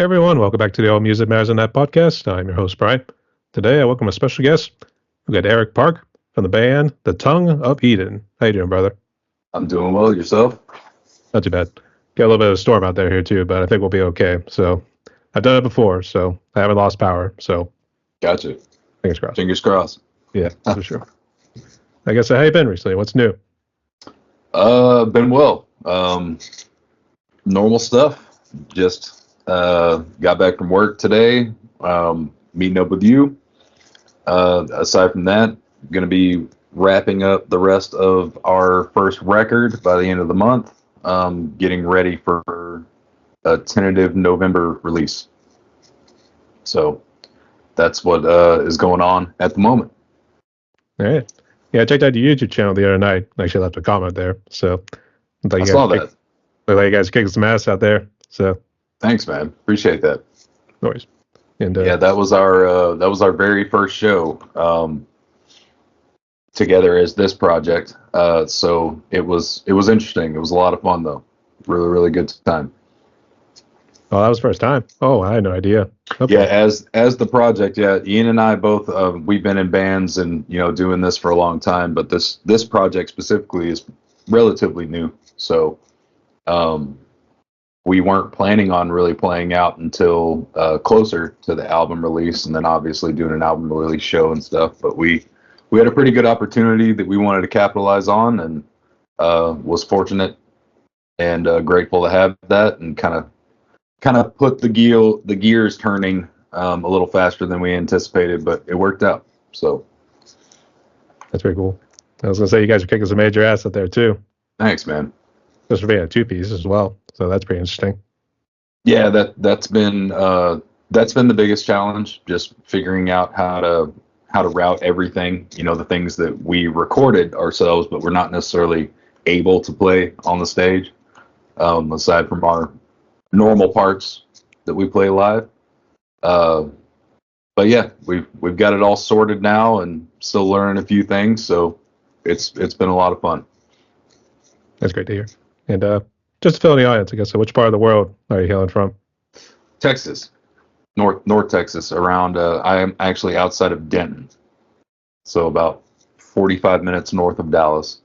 Hey everyone, welcome back to the All Music Matters on That podcast. I'm your host, Brian. Today I welcome a special guest. We've got Eric Park from the band The Tongue of Eden. How you doing, brother? I'm doing well. Yourself? Not too bad. Got a little bit of a storm out there here too, but I think we'll be okay. So I've done it before, so I haven't lost power. So Gotcha. fingers crossed. Fingers crossed. Yeah, for sure. I guess how you been recently? What's new? Been well. Normal stuff. Just got back from work today. Meeting up with you. Aside from that, going to be wrapping up the rest of our first record by the end of the month. Getting ready for a tentative November release. So that's what is going on at the moment. All right. Yeah, I checked out your YouTube channel the other night. I actually left a comment there. So I saw that. Look like you guys kicking some ass out there. So Thanks, man. Appreciate that. no worries. And Yeah, that was our very first show together as this project. So it was interesting. It was a lot of fun though. Really, really good time. oh, that was first time. Oh, I had no idea. Okay. Yeah, as the project, yeah, Ian and I both we've been in bands and doing this for a long time, but this project specifically is relatively new. So we weren't planning on really playing out until closer to the album release, and then obviously doing an album release show and stuff. But we had a pretty good opportunity that we wanted to capitalize on, and was fortunate and grateful to have that, and kind of put the gears turning a little faster than we anticipated, but it worked out. So That's pretty cool. I was gonna say you guys are kicking some major ass out there too. thanks, man. Just for being a two-piece as well. So that's pretty interesting. Yeah, that's been the biggest challenge, just figuring out how to route everything. The things that we recorded ourselves, but we're not necessarily able to play on the stage, aside from our normal parts that we play live. But yeah, we've got it all sorted now, and still learning a few things. So it's been a lot of fun. That's great to hear. And just to fill in the audience, I guess, so which part of the world are you hailing from? Texas, North Texas, around. I am actually outside of Denton, so about 45 minutes north of Dallas.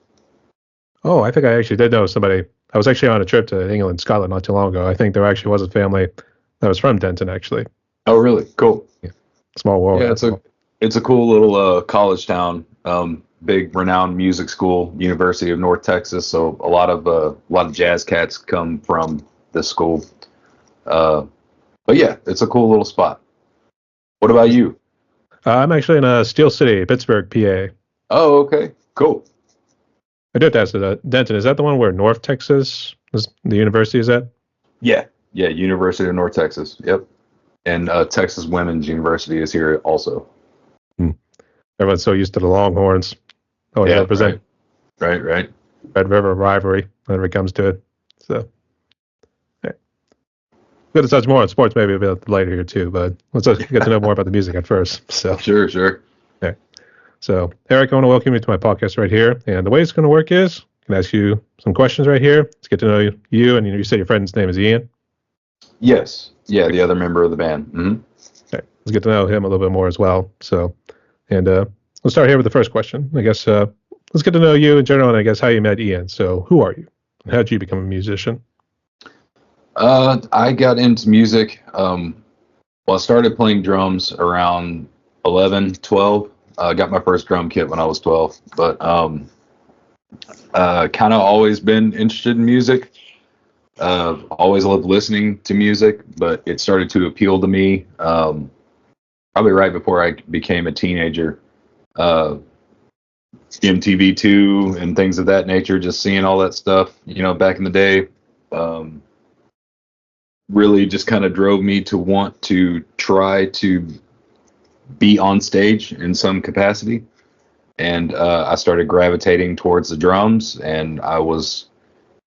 Oh, I think I actually did know somebody. I was actually on a trip to England, Scotland not too long ago. I think there actually was a family that was from Denton, actually. Oh, really? Cool. Yeah. Small world. Yeah, it's a cool little college town. Big renowned music school, University of North Texas. So a lot of jazz cats come from this school. But yeah, it's a cool little spot. What about you? I'm actually in Steel City, Pittsburgh, PA. Oh, okay, cool. I do have to ask Denton, is that the one where North Texas is the university is at? Yeah, University of North Texas. Yep, and Texas Women's University is here also. Everyone's so used to the Longhorns. Oh, yeah, represent Right. Red River rivalry whenever it comes to it. So, yeah. We're going to touch more on sports maybe a bit later here too, but let's get to know more about the music at first. So Sure. okay. So, Eric, I want to welcome you to my podcast right here. And the way it's going to work is I can ask you some questions right here. Let's get to know you. And you said your friend's name is Ian? Yes. Yeah, the other member of the band. Mm-hmm. Okay. Let's get to know him a little bit more as well. So, and we'll start here with the first question. I guess let's get to know you in general and I guess how you met Ian. So, who are you? How did you become a musician? I got into music. I started playing drums around 11, 12. Got my first drum kit when I was 12, but kind of always been interested in music. Always loved listening to music, but it started to appeal to me probably right before I became a teenager. MTV2 and things of that nature, just seeing all that stuff, back in the day, really just kind of drove me to want to try to be on stage in some capacity. And I started gravitating towards the drums, and I was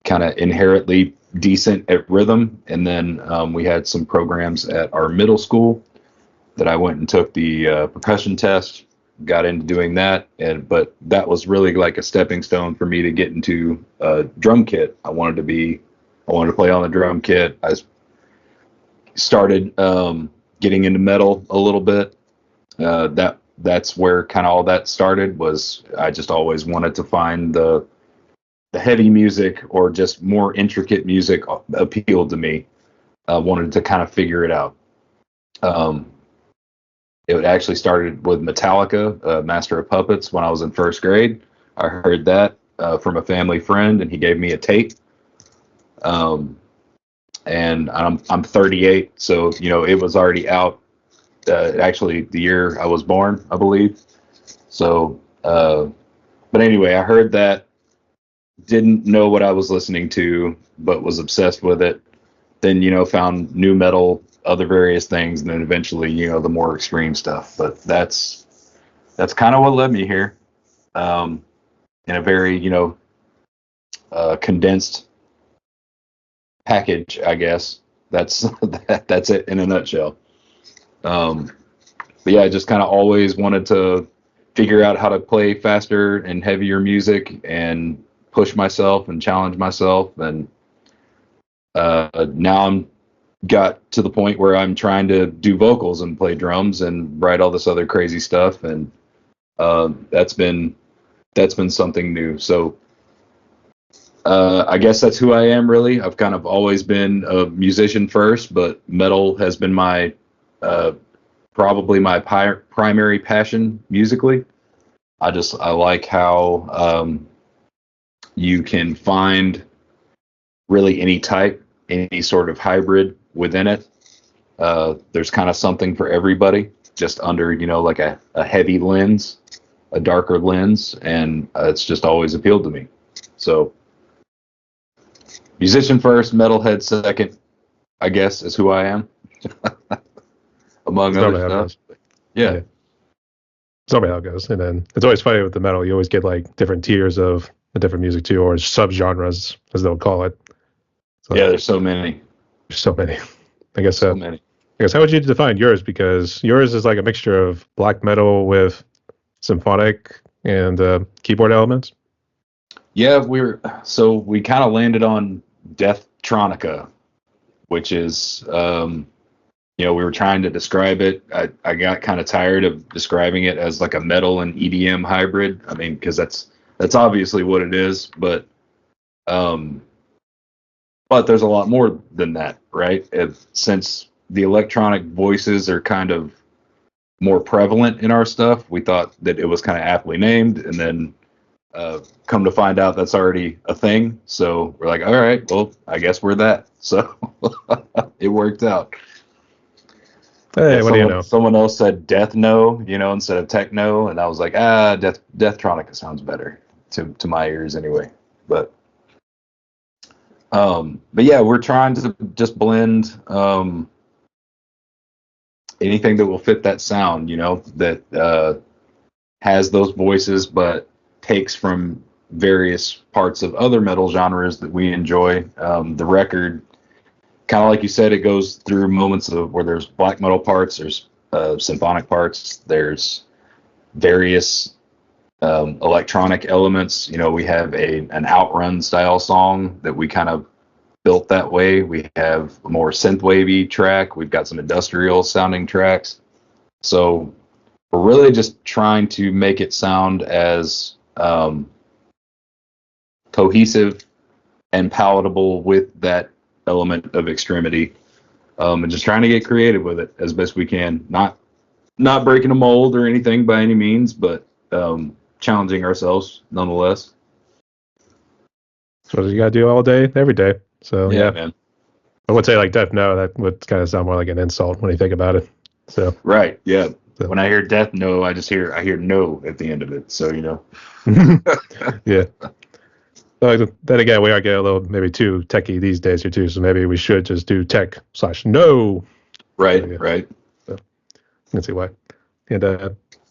kind of inherently decent at rhythm. And then we had some programs at our middle school that I went and took the percussion test, got into doing that. But that was really like a stepping stone for me to get into a drum kit. I wanted to play on the drum kit. I started getting into metal a little bit. That's where kind of all that started. Was I just always wanted to find the heavy music or just more intricate music appealed to me. Wanted to kind of figure it out. It actually started with Metallica, Master of Puppets, when I was in first grade. I heard that from a family friend, and he gave me a tape. And I'm 38, so it was already out. Actually, the year I was born, I believe. So, but anyway, I heard that. Didn't know what I was listening to, but was obsessed with it. Then found new metal, other various things, and then eventually the more extreme stuff. But that's kind of what led me here, in a very condensed package, I guess. That's that's it in a nutshell. But yeah, I just kind of always wanted to figure out how to play faster and heavier music and push myself and challenge myself. And now I'm got to the point where I'm trying to do vocals and play drums and write all this other crazy stuff. And that's been something new. So I guess that's who I am, really. I've kind of always been a musician first, but metal has been my probably my primary passion musically. I like how you can find really any type, any sort of hybrid within it. There's kind of something for everybody, just under like a heavy lens, a darker lens, and it's just always appealed to me. So musician first, metalhead second, I guess, is who I am. Among other stuff. Yeah. It's normally how it goes. And then it's always funny with the metal. You always get like different tiers of the different music too, or subgenres, as they'll call it. So, yeah, there's so many. There's so many. I guess so many. I guess how would you define yours? Because yours is like a mixture of black metal with symphonic and keyboard elements. Yeah, we kind of landed on Deathtronica, which is we were trying to describe it. I got kind of tired of describing it as like a metal and EDM hybrid. I mean, because that's obviously what it is, but there's a lot more than that, right? Since the electronic voices are kind of more prevalent in our stuff, we thought that it was kind of aptly named, and then come to find out that's already a thing. So we're like, all right, well, I guess we're that. So it worked out. Hey, what do you know? Someone else said deathno, instead of techno, and I was like, Deathtronica sounds better to my ears anyway. But yeah, we're trying to just blend anything that will fit that sound, that has those voices, but takes from various parts of other metal genres that we enjoy. The record, kind of like you said, it goes through moments of where there's black metal parts, there's symphonic parts, there's various electronic elements. We have an outrun style song that we kind of built that way. We have a more synthwavy track. We've got some industrial sounding tracks. So we're really just trying to make it sound as cohesive and palatable with that element of extremity, and just trying to get creative with it as best we can. Not breaking a mold or anything by any means, but challenging ourselves nonetheless. That's what you gotta do all day, every day. So yeah, man. I would say like death no, that would kind of sound more like an insult when you think about it. So right, yeah. So. When I hear death no, I hear no at the end of it. So yeah. So then again, we are getting a little maybe too techie these days here too. So maybe we should just do tech/no. Right. So let's see why. And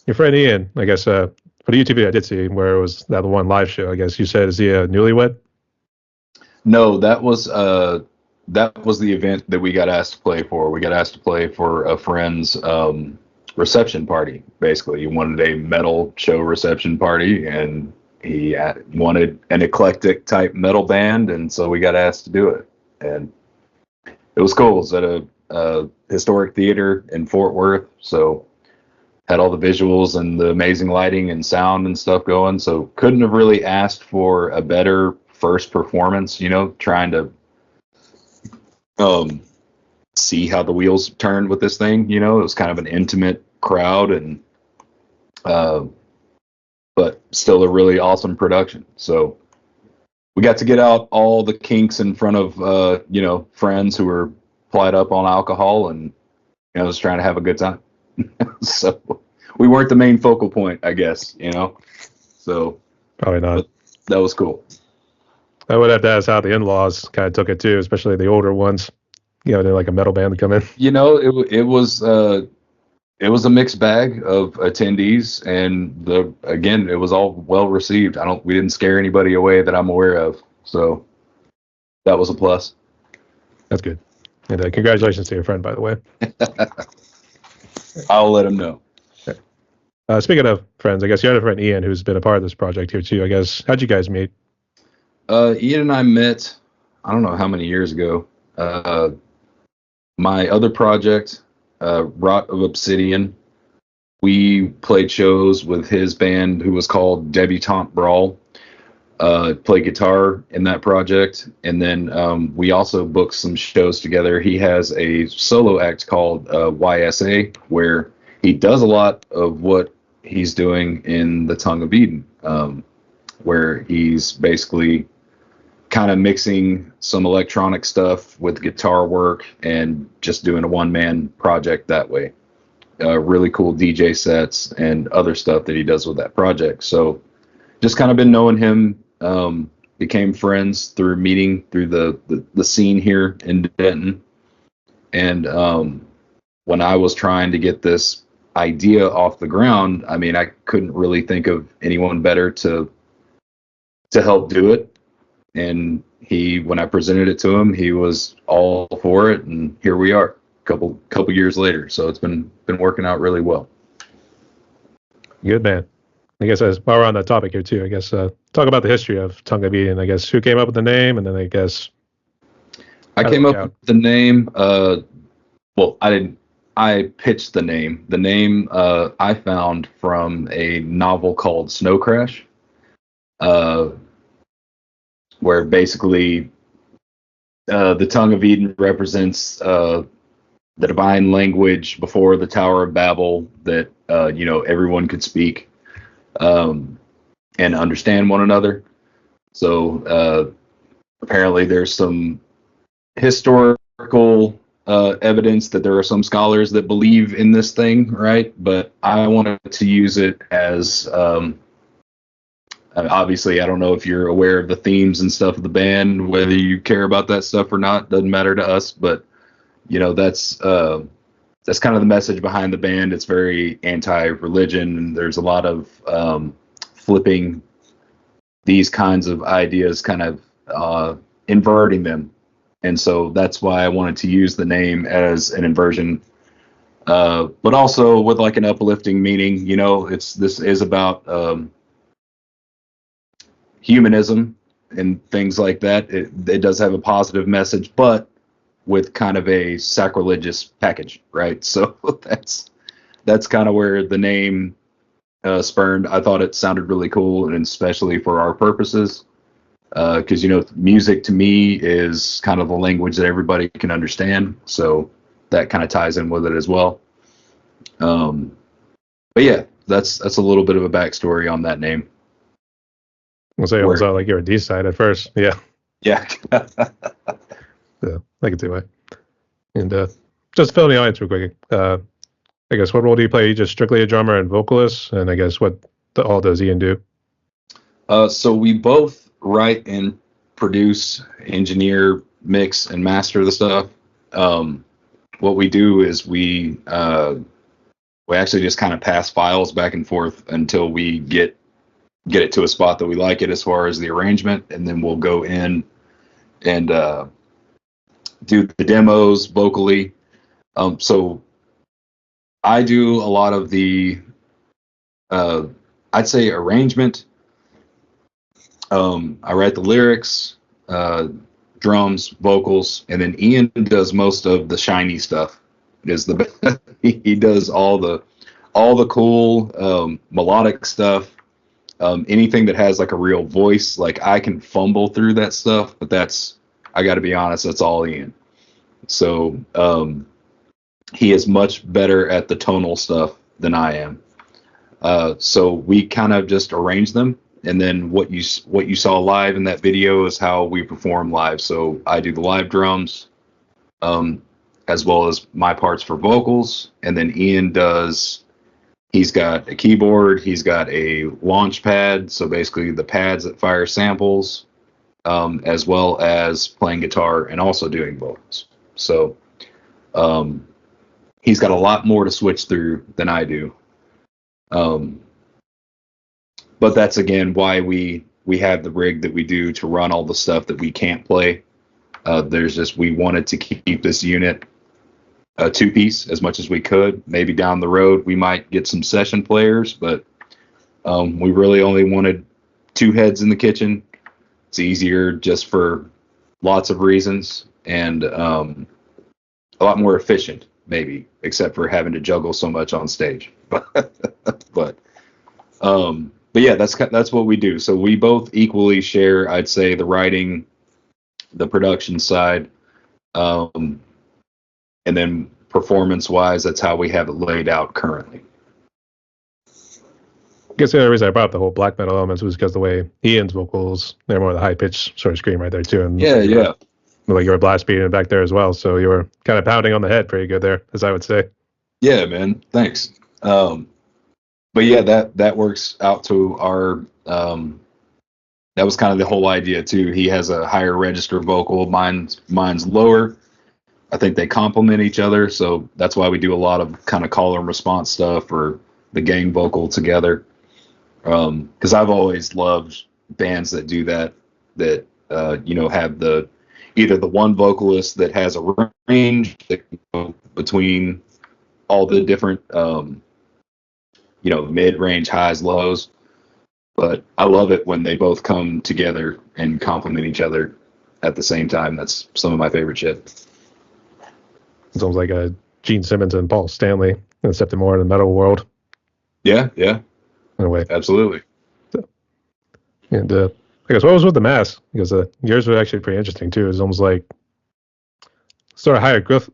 your friend Ian, I guess for the YouTube video I did see where it was that one live show. I guess you said, is he a newlywed? No, that was the event that we got asked to play for. We got asked to play for a friend's reception party. Basically, he wanted a metal show reception party, and he wanted an eclectic type metal band, and so we got asked to do it, and it was cool. It was at historic theater in Fort Worth, so had all the visuals and the amazing lighting and sound and stuff going. So couldn't have really asked for a better first performance. Trying to see how the wheels turned with this thing. It was kind of an intimate crowd, and but still a really awesome production. So we got to get out all the kinks in front of friends who were plied up on alcohol, and just trying to have a good time. So we weren't the main focal point, I guess. So Probably not. That was cool. I would have to ask how the in-laws kind of took it too, especially the older ones. They're like a metal band to come in. It was a mixed bag of attendees, and it was all well received. We didn't scare anybody away that I'm aware of, so that was a plus. That's good. And congratulations to your friend, by the way. I'll let him know. Speaking of friends, I guess you had a friend Ian who's been a part of this project here too. I guess how'd you guys meet? Ian and I met, I don't know how many years ago. My other project, Rot of Obsidian, we played shows with his band, who was called Debutante Brawl. Played guitar in that project, and then we also booked some shows together. He has a solo act called YSA, where he does a lot of what he's doing in the Tongue of Eden, where he's basically kind of mixing some electronic stuff with guitar work and just doing a one-man project that way. Really cool DJ sets and other stuff that he does with that project. So just kind of been knowing him, became friends through meeting through the scene here in Denton. And when I was trying to get this idea off the ground, I couldn't really think of anyone better to help do it. And when I presented it to him, he was all for it, and here we are, couple years later. So it's been working out really well. Good man. I guess while we're on that topic here too, I guess talk about the history of Tongue of Eden. I guess who came up with the name, and then I guess I came up with the name. Well, I didn't. I pitched the name. The name I found from a novel called Snow Crash, where basically the Tongue of Eden represents the divine language before the Tower of Babel that everyone could speak and understand one another. So apparently there's some historical evidence that there are some scholars that believe in this thing, right? But I wanted to use it as obviously, I don't know if you're aware of the themes and stuff of the band, whether you care about that stuff or not, doesn't matter to us. But that's kind of the message behind the band. It's very anti-religion, and there's a lot of flipping these kinds of ideas, kind of inverting them. And so that's why I wanted to use the name as an inversion, but also with like an uplifting meaning. This is about humanism and things like that. It does have a positive message, but with kind of a sacrilegious package, right? So that's kind of where the name spurned. I thought it sounded really cool, and especially for our purposes, because music to me is kind of the language that everybody can understand. So that kind of ties in with it as well. But yeah, that's a little bit of a backstory on that name. I'll say it was like you're a D side at first. Yeah. Yeah. Yeah, I can see why. And just to fill in the audience real quick, I guess what role do you play? Are you just strictly a drummer and vocalist? And I guess what all does Ian do? So we both write and produce, engineer, mix, and master the stuff. What we do is we actually just kind of pass files back and forth until we get it to a spot that we like it as far as the arrangement, and then we'll go in and do the demos vocally. So I do a lot of the I'd say arrangement. I write the lyrics, drums, vocals, and then Ian does most of the shiny stuff. He does all the cool melodic stuff. Anything that has like a real voice, like I can fumble through that stuff, but I got to be honest, that's all Ian. So he is much better at the tonal stuff than I am. So we kind of just arrange them, and then what you saw live in that video is how we perform live. So I do the live drums, as well as my parts for vocals, and then Ian does. He's got a keyboard, he's got a launch pad, so basically the pads that fire samples, as well as playing guitar and also doing vocals. So he's got a lot more to switch through than I do. But that's again why we have the rig that we do to run all the stuff that we can't play. We wanted to keep this unit a two-piece as much as we could. Maybe down the road we might get some session players, but we really only wanted two heads in the kitchen. It's easier just for lots of reasons, and a lot more efficient, maybe, except for having to juggle so much on stage. but yeah, that's what we do. So we both equally share, I'd say, the writing, the production side, and then performance-wise, that's how we have it laid out currently. I guess the other reason I brought up the whole black metal elements was because the way Ian's vocals, they're more the high-pitched sort of scream right there, too. And yeah. Like you were blast beating back there as well, so you were kind of pounding on the head pretty good there, as I would say. Yeah, man. Thanks. But yeah, that works out to our... that was kind of the whole idea, too. He has a higher register vocal. Mine's lower. I think they complement each other, so that's why we do a lot of kind of call and response stuff, or the gang vocal together. Because I've always loved bands that do that have either the one vocalist that has a range that can go between all the different mid-range highs, lows. But I love it when they both come together and complement each other at the same time. That's some of my favorite shit. It's almost like a Gene Simmons and Paul Stanley, except more in the metal world. Yeah. In a way. Absolutely. And I guess what was with the mask? Because yours was actually pretty interesting too. It was almost like sort of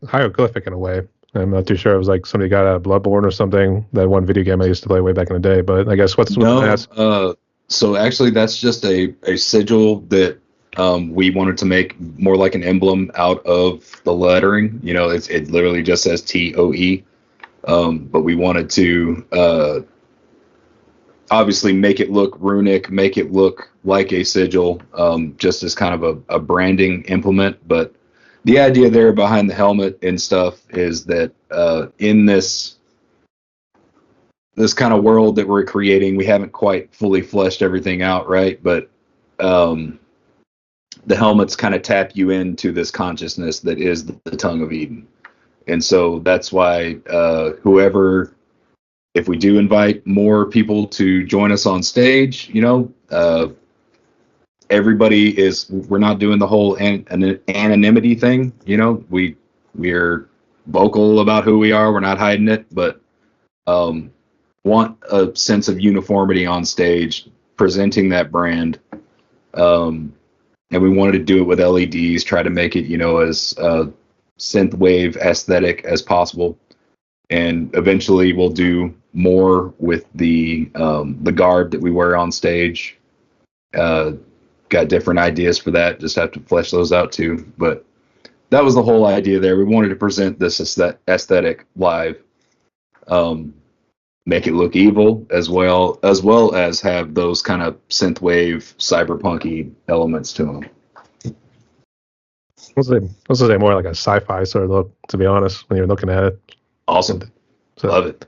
hieroglyphic in a way. I'm not too sure. It was like somebody got out of Bloodborne or something. That one video game I used to play way back in the day. But I guess what's with the mask? So actually, that's just a sigil that we wanted to make more like an emblem out of the lettering. It literally just says TOE. But we wanted to obviously make it look runic, make it look like a sigil, just as kind of a branding implement. But the idea there behind the helmet and stuff is that in this kind of world that we're creating, we haven't quite fully fleshed everything out, right? But the helmets kind of tap you into this consciousness that is the tongue of Eden. And so that's why if we do invite more people to join us on stage, we're not doing the whole anonymity thing. We're vocal about who we are. We're not hiding it, but want a sense of uniformity on stage, presenting that brand. And we wanted to do it with LEDs, try to make it, as synthwave aesthetic as possible. And eventually we'll do more with the garb that we wear on stage. Got different ideas for that. Just have to flesh those out too. But that was the whole idea there. We wanted to present this aesthetic live, make it look evil as well as have those kind of synthwave cyberpunky elements to them. Let's say more like a sci-fi sort of look, to be honest, when you're looking at it. Awesome. So, love it.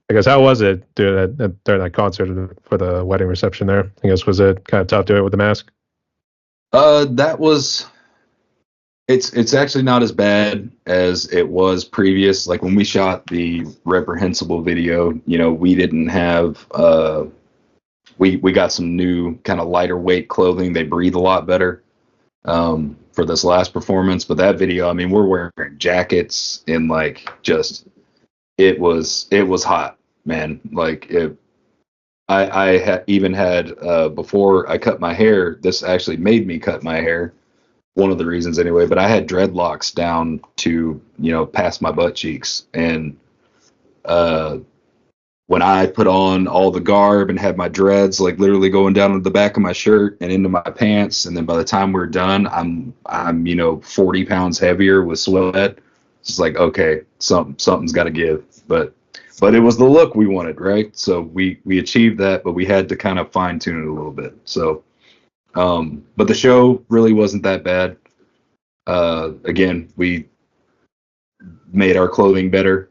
I guess, how was it during that concert for the wedding reception there? I guess, was it kind of tough doing it with the mask? It's actually not as bad as it was previous. Like when we shot the Reprehensible video, we didn't have, we got some new kind of lighter weight clothing. They breathe a lot better. for this last performance. But that video, I mean, we're wearing jackets and like just it was hot, man. Like even had before I cut my hair. This actually made me cut my hair. One of the reasons anyway, but I had dreadlocks down to, past my butt cheeks. And when I put on all the garb and had my dreads like literally going down to the back of my shirt and into my pants, and then by the time we're done, I'm 40 pounds heavier with sweat. It's like, okay, something's got to give. But it was the look we wanted, right? So we achieved that, but we had to kind of fine tune it a little bit. So but the show really wasn't that bad. Again, we made our clothing better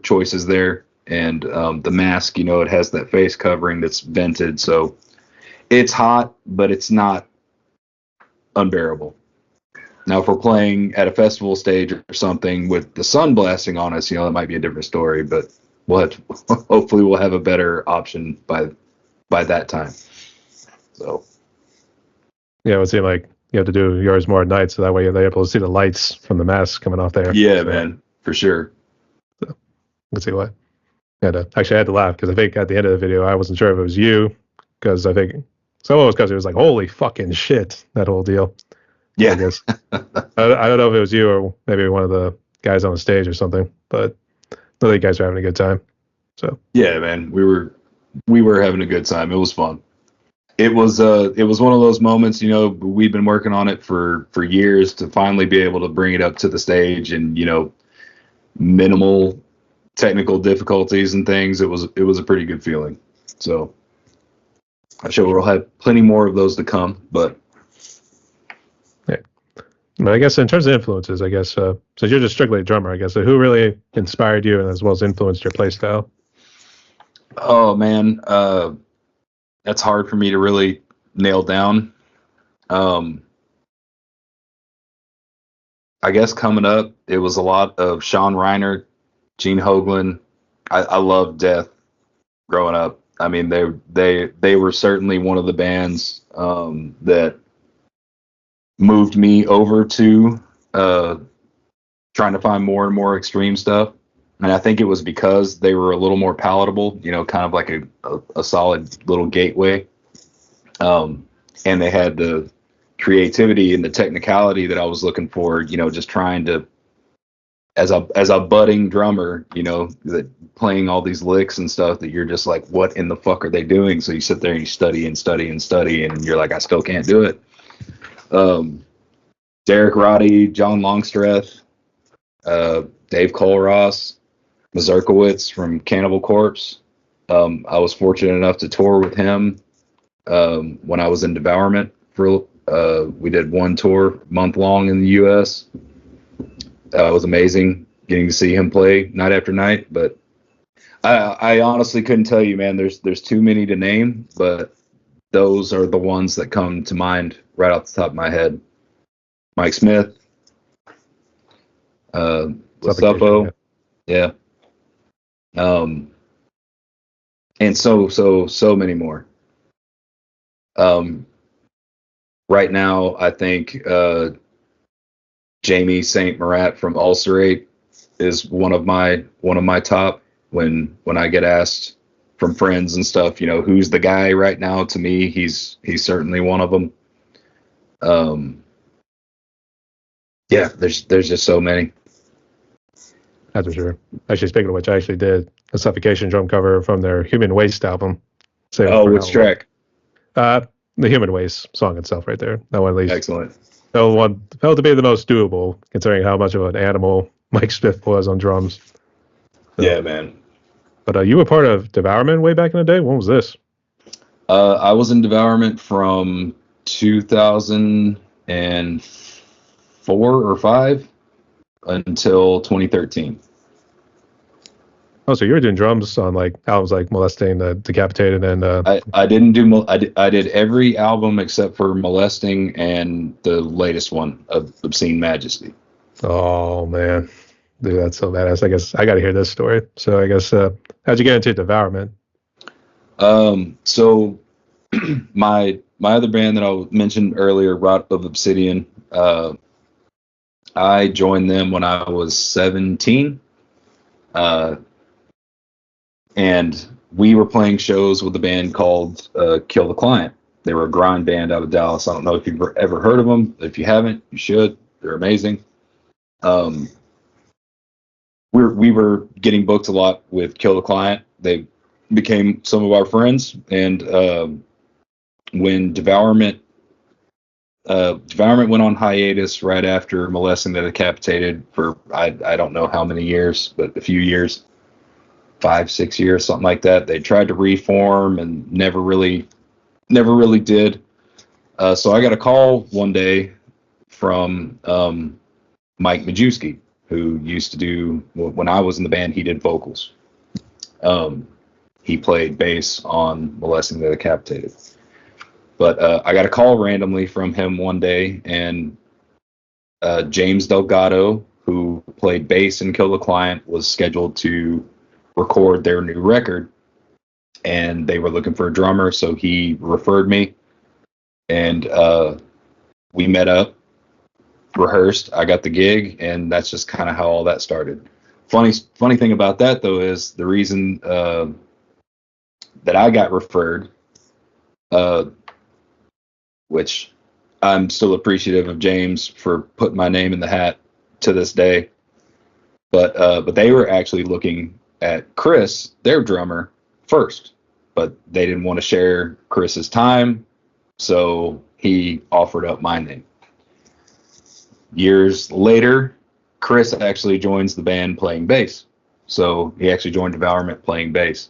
choices there. And the mask, it has that face covering that's vented. So it's hot, but it's not unbearable. Now, if we're playing at a festival stage or something with the sun blasting on us, that might be a different story. But hopefully we'll have a better option by that time. So. Yeah, it would seem like you have to do yours more at night, so that way they're able to see the lights from the mask coming off there. Yeah, so, man, for sure. So, let's see why. And actually, I had to laugh because I think at the end of the video, I wasn't sure if it was you, because I think some of us, because it was like, holy fucking shit, that whole deal. Yeah. I guess. I don't know if it was you or maybe one of the guys on the stage or something, but the other guys are having a good time. So yeah, man, we were having a good time. It was fun. It was one of those moments, we've been working on it for years to finally be able to bring it up to the stage and, minimal technical difficulties and things. It was a pretty good feeling. So I'm sure we'll have plenty more of those to come, but yeah. But I guess in terms of influences, I guess, so you're just strictly a drummer, I guess. So who really inspired you and as well as influenced your play style? Oh man, that's hard for me to really nail down. I guess coming up, it was a lot of Sean Reiner, Gene Hoglan. I loved Death growing up. I mean, they were certainly one of the bands that moved me over to trying to find more and more extreme stuff. And I think it was because they were a little more palatable, kind of like a solid little gateway. And they had the creativity and the technicality that I was looking for, just trying to, as a budding drummer, that playing all these licks and stuff that you're just like, what in the fuck are they doing? So you sit there and you study and study and study, and you're like, I still can't do it. Derek Roddy, John Longstreth, Dave Colross, Mazurkowitz from Cannibal Corpse. I was fortunate enough to tour with him when I was in Devourment. We did one tour, month long in the U.S. It was amazing getting to see him play night after night. But I honestly couldn't tell you, man. There's too many to name, but those are the ones that come to mind right off the top of my head. Mike Smith, Suffolk, yeah. And so many more. Right now, I think Jamie St. Marat from Ulcerate is one of my top. When I get asked from friends and stuff, who's the guy right now? To me, he's certainly one of them. Yeah, there's just so many. That's for sure. Actually, speaking of which, I actually did a Suffocation drum cover from their Human Waste album. Which track? The Human Waste song itself, right there. That one, at least. Excellent. That one felt to be the most doable, considering how much of an animal Mike Smith was on drums. So, yeah, man. But you were part of Devourment way back in the day. When was this? I was in Devourment from 2004 or 5 until 2013. Oh, so you were doing drums on like albums like Molesting, Decapitated, and I didn't do I did every album except for Molesting and the latest one of Obscene Majesty. Oh man, dude, that's so badass. I guess I got to hear this story. So I guess how'd you get into Devourment? So my other band that I mentioned earlier, Rot of Obsidian, I joined them when I was 17. And we were playing shows with a band called Kill the Client. They were a grind band out of Dallas. I don't know if you've ever heard of them. If you haven't, you should. They're amazing. We were getting booked a lot with Kill the Client. They became some of our friends. And when Devourment went on hiatus right after Molesting the Decapitated for I don't know how many years, but a few years, 5-6 years, something like that. They tried to reform and never really did. So I got a call one day from Mike Majewski, who used to do, when I was in the band, he did vocals. He played bass on Molesting the Decapitated. But I got a call randomly from him one day, and James Delgado, who played bass in Kill the Client, was scheduled to record their new record, and they were looking for a drummer, so he referred me, and we met up, rehearsed, I got the gig, and that's just kind of how all that started. Funny thing about that, though, is the reason that I got referred, which I'm still appreciative of James for putting my name in the hat to this day, but they were actually looking at Chris, their drummer, first, but they didn't want to share Chris's time, so he offered up my name. Years later, Chris actually joins the band playing bass. So he actually joined Devourment playing bass.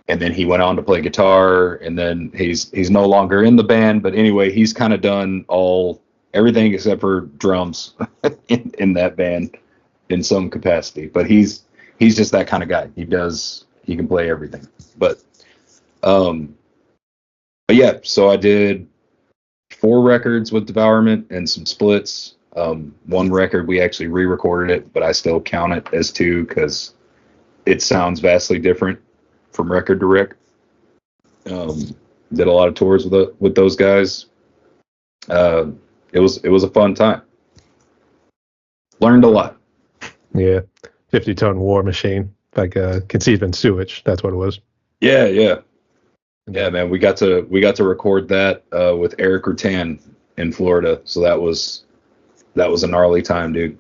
And then he went on to play guitar, and then he's no longer in the band, but anyway, he's kind of done everything except for drums in that band in some capacity. But he's just that kind of guy. He can play everything. But yeah, so I did 4 records with Devourment and some splits. One record we actually re-recorded it, but I still count it as 2 because it sounds vastly different from record to record. Did a lot of tours with those guys. It was a fun time. Learned a lot. Yeah, 50-ton war machine, like conceived in sewage. That's what it was. Yeah, man. We got to record that with Eric Rutan in Florida. So that was a gnarly time, dude.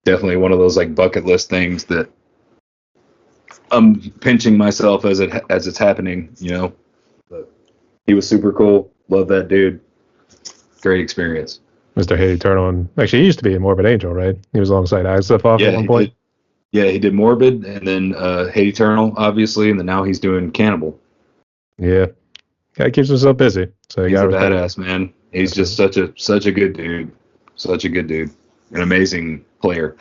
Definitely one of those like bucket list things that I'm pinching myself as it's happening, you know. But he was super cool. Love that dude. Great experience. Mr. Hate Eternal, and actually he used to be in Morbid Angel, right? He was alongside Off at one point. He did Morbid, and then Hate Eternal, obviously, and then now he's doing Cannibal. Yeah, guy keeps himself busy. So he's a badass, man. He's just such a good dude. Such a good dude. An amazing player.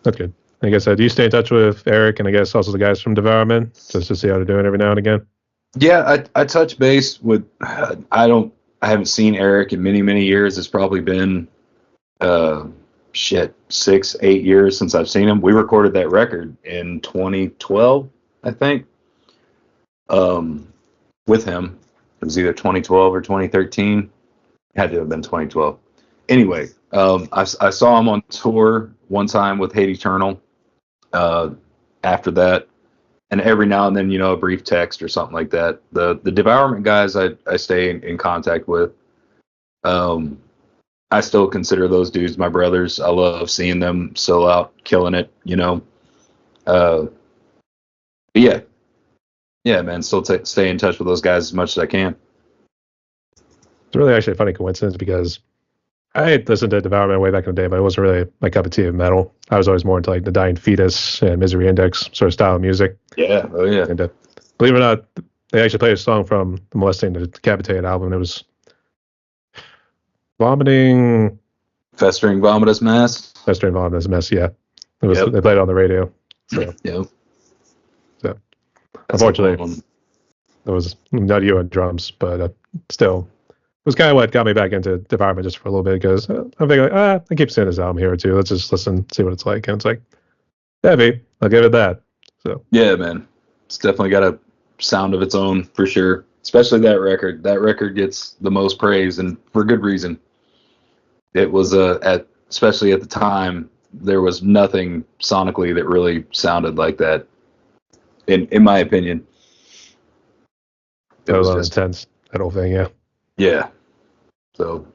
That's good. I guess do you stay in touch with Eric and I guess also the guys from Devourment just to see how they're doing every now and again? Yeah, I touch base with. I haven't seen Eric in many years. It's probably been 6-8 years since I've seen him. We recorded that record in 2012, I think. With him, it was either 2012 or 2013. It had to have been 2012. Anyway, I saw him on tour one time with Hate Eternal. After that, and every now and then, a brief text or something like that. The Devourment guys I stay in contact with. I still consider those dudes my brothers. I love seeing them still out killing it, But yeah, man, still stay in touch with those guys as much as I can. It's really actually a funny coincidence because I listened to Devourment way back in the day, but it wasn't really my cup of tea of metal. I was always more into like the Dying Fetus and Misery Index sort of style of music. Yeah, oh yeah. And believe it or not, they actually played a song from the Molesting the Decapitated album. And it was Festering Vomitous Mass. Festering Vomitous Mess, yeah. It was. Yep. They played it on the radio. So, yep. So unfortunately, it was not you on drums, but still. It was kind of what got me back into Devourment just for a little bit because I'm thinking, I keep seeing this album here too. Let's just listen, see what it's like. And it's like, heavy. I'll give it that. So yeah, man, it's definitely got a sound of its own for sure. especially that record. That record gets the most praise, and for good reason. It was especially at the time, there was nothing sonically that really sounded like that, in my opinion. It That was was a lot just intense. That whole thing, yeah. yeah. So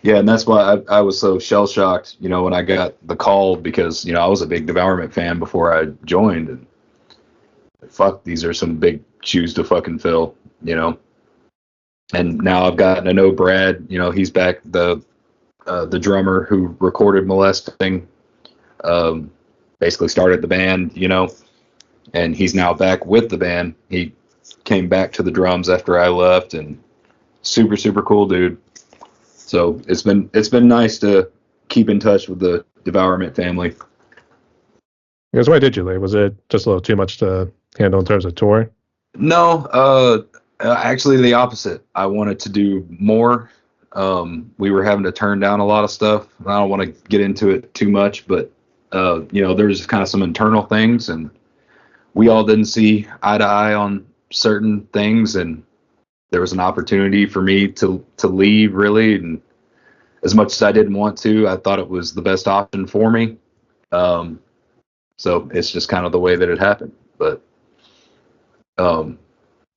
yeah, and that's why I was so shell shocked, when I got the call because I was a big Devourment fan before I joined, and fuck, these are some big shoes to fucking fill. And now I've gotten to know Brad. He's back, the drummer who recorded Molesting, basically started the band, and he's now back with the band. He came back to the drums after I left, and super, super cool dude. So it's been nice to keep in touch with the Devourment family. Because why did you leave? Was it just a little too much to handle in terms of touring? No, actually the opposite. I wanted to do more. We were having to turn down a lot of stuff. I don't want to get into it too much, but there's kind of some internal things, and we all didn't see eye to eye on certain things, and there was an opportunity for me to leave, really. And as much as I didn't want to, I thought it was the best option for me. So it's just kind of the way that it happened. But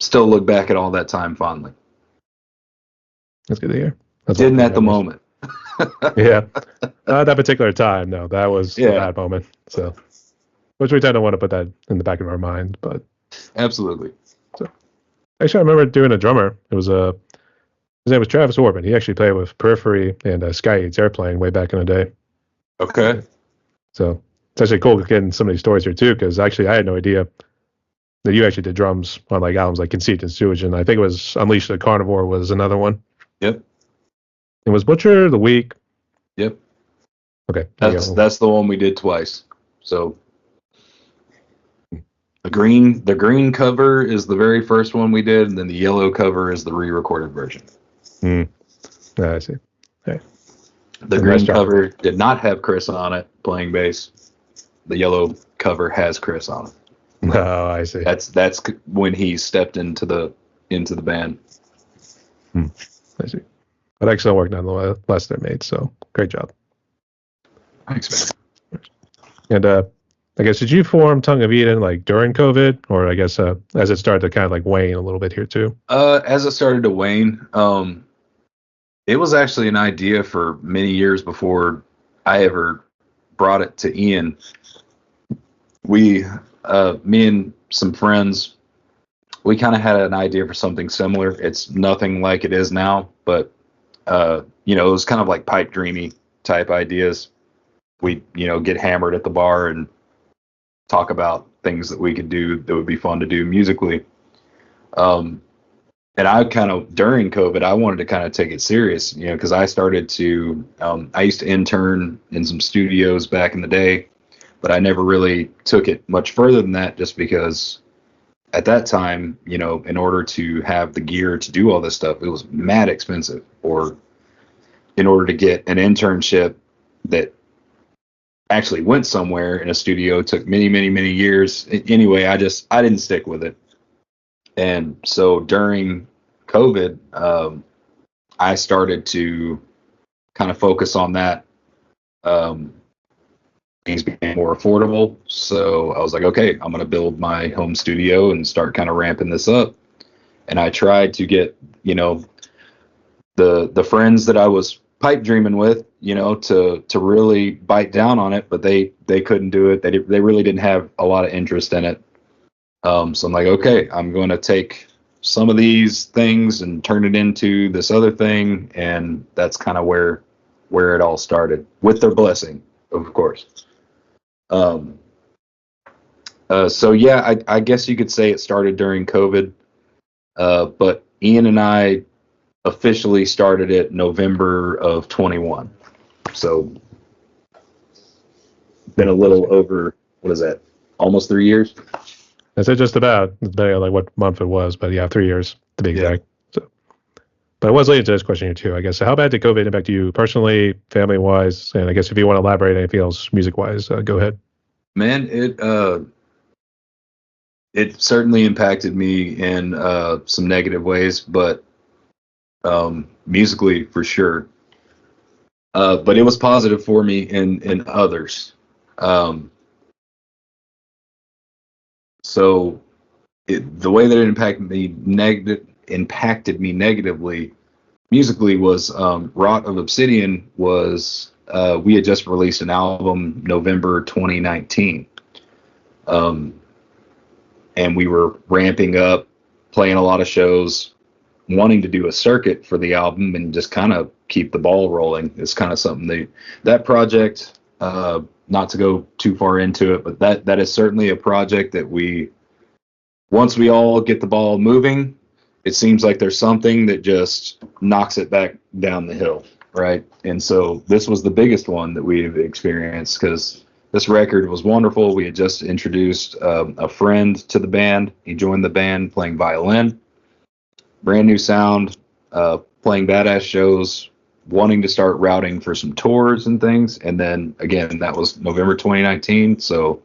still look back at all that time fondly. That's good to hear. That's Didn't at the moment. Yeah. Not that particular time, no. That was a bad moment. So, which we tend to want to put that in the back of our mind, but absolutely. So, actually, I remember doing a drummer. It was his name was Travis Orban. He actually played with Periphery and Sky Eats Airplane way back in the day. Okay. So it's actually cool getting some of these stories here too, because actually I had no idea that you actually did drums on like albums like Conceit and Sewage, and I think it was Unleash the Carnivore was another one. Yep. It was Butcher the Week. Yep. Okay. That's the one we did twice. So the green cover is the very first one we did, and then the yellow cover is the re-recorded version. I see. Okay. The green cover did not have Chris on it playing bass. The yellow cover has Chris on it. Oh, I see. That's when he stepped into the band. I see. But excellent work nonetheless there, mate. So great job. Thanks, man. And I guess, did you form Tongue of Eden like during COVID, or I guess as it started to kind of like wane a little bit here too? As it started to wane, it was actually an idea for many years before I ever brought it to Ian. Me and some friends, we kind of had an idea for something similar. It's nothing like it is now, but it was kind of like pipe dreamy type ideas. We get hammered at the bar and talk about things that we could do that would be fun to do musically. And I kind of, during COVID, I wanted to kind of take it serious, because I started to, I used to intern in some studios back in the day, but I never really took it much further than that, just because at that time, in order to have the gear to do all this stuff, it was mad expensive. Or in order to get an internship that actually went somewhere in a studio, took many, many, many years. Anyway, I didn't stick with it. And so during COVID, I started to kind of focus on that. Things became more affordable. So I was like, okay, I'm going to build my home studio and start kind of ramping this up. And I tried to get, the friends that I was pipe dreaming with, to really bite down on it, but they couldn't do it. They really didn't have a lot of interest in it. So I'm like, okay, I'm going to take some of these things and turn it into this other thing. And that's kind of where it all started, with their blessing, of course. So yeah, I guess you could say it started during COVID. But Ian and I officially started it November of 21. So been a little over, what is that? Almost 3 years. I said just about, depending on like what month it was, but yeah, 3 years to be exact. So, but I was leading to this question here too, I guess. So how bad did COVID impact you personally, family wise, and I guess if you want to elaborate anything else music wise, go ahead. Man, it certainly impacted me in some negative ways, but musically for sure. But it was positive for me in others. Um, so the way that it impacted me negatively musically was Rot of Obsidian was we had just released an album November 2019. And we were ramping up, playing a lot of shows, wanting to do a circuit for the album and just kind of keep the ball rolling. It's kind of something that project, not to go too far into it, but that is certainly a project that once we all get the ball moving, it seems like there's something that just knocks it back down the hill, right? And so this was the biggest one that we've experienced because this record was wonderful. We had just introduced a friend to the band. He joined the band playing violin. Brand new sound, playing badass shows, wanting to start routing for some tours and things. And then again, that was November 2019. So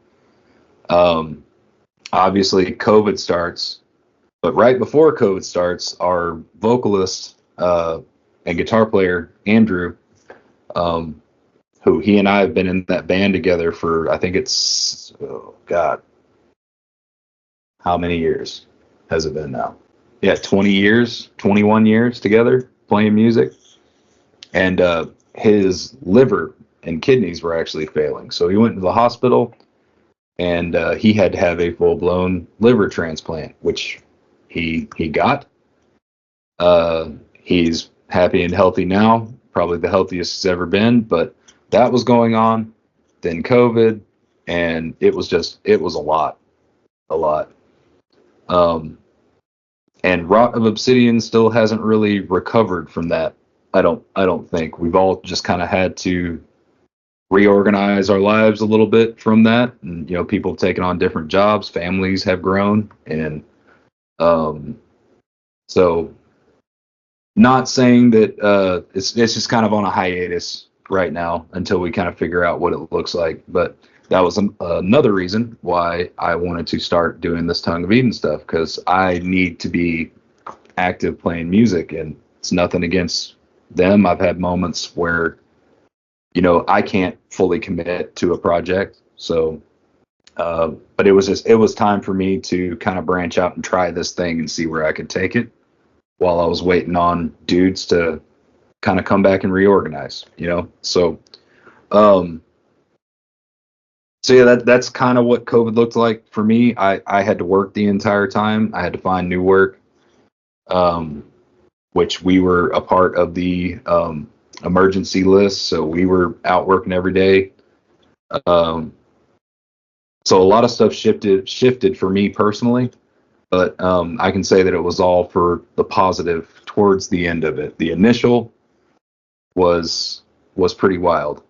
obviously COVID starts. But right before COVID starts, our vocalist and guitar player, Andrew, who he and I have been in that band together for, I think it's, oh God, how many years has it been now? Yeah, 20 years, 21 years together playing music. And his liver and kidneys were actually failing. So he went to the hospital and he had to have a full-blown liver transplant, which he got. He's happy and healthy now, probably the healthiest he's ever been, but that was going on, then COVID, and it was a lot. And Rot of Obsidian still hasn't really recovered from that. I don't think. We've all just kind of had to reorganize our lives a little bit from that, and people have taken on different jobs, families have grown, and so not saying that it's just kind of on a hiatus right now until we kind of figure out what it looks like. But that was another reason why I wanted to start doing this Tongue of Eden stuff, because I need to be active playing music, and it's nothing against them. I've had moments where, I can't fully commit to a project. So, but it was time for me to kind of branch out and try this thing and see where I could take it while I was waiting on dudes to kind of come back and reorganize, So, so yeah, that's kind of what COVID looked like for me. I had to work the entire time. I had to find new work, which we were a part of the emergency list, so we were out working every day. So a lot of stuff shifted for me personally, but I can say that it was all for the positive towards the end of it. The initial was pretty wild.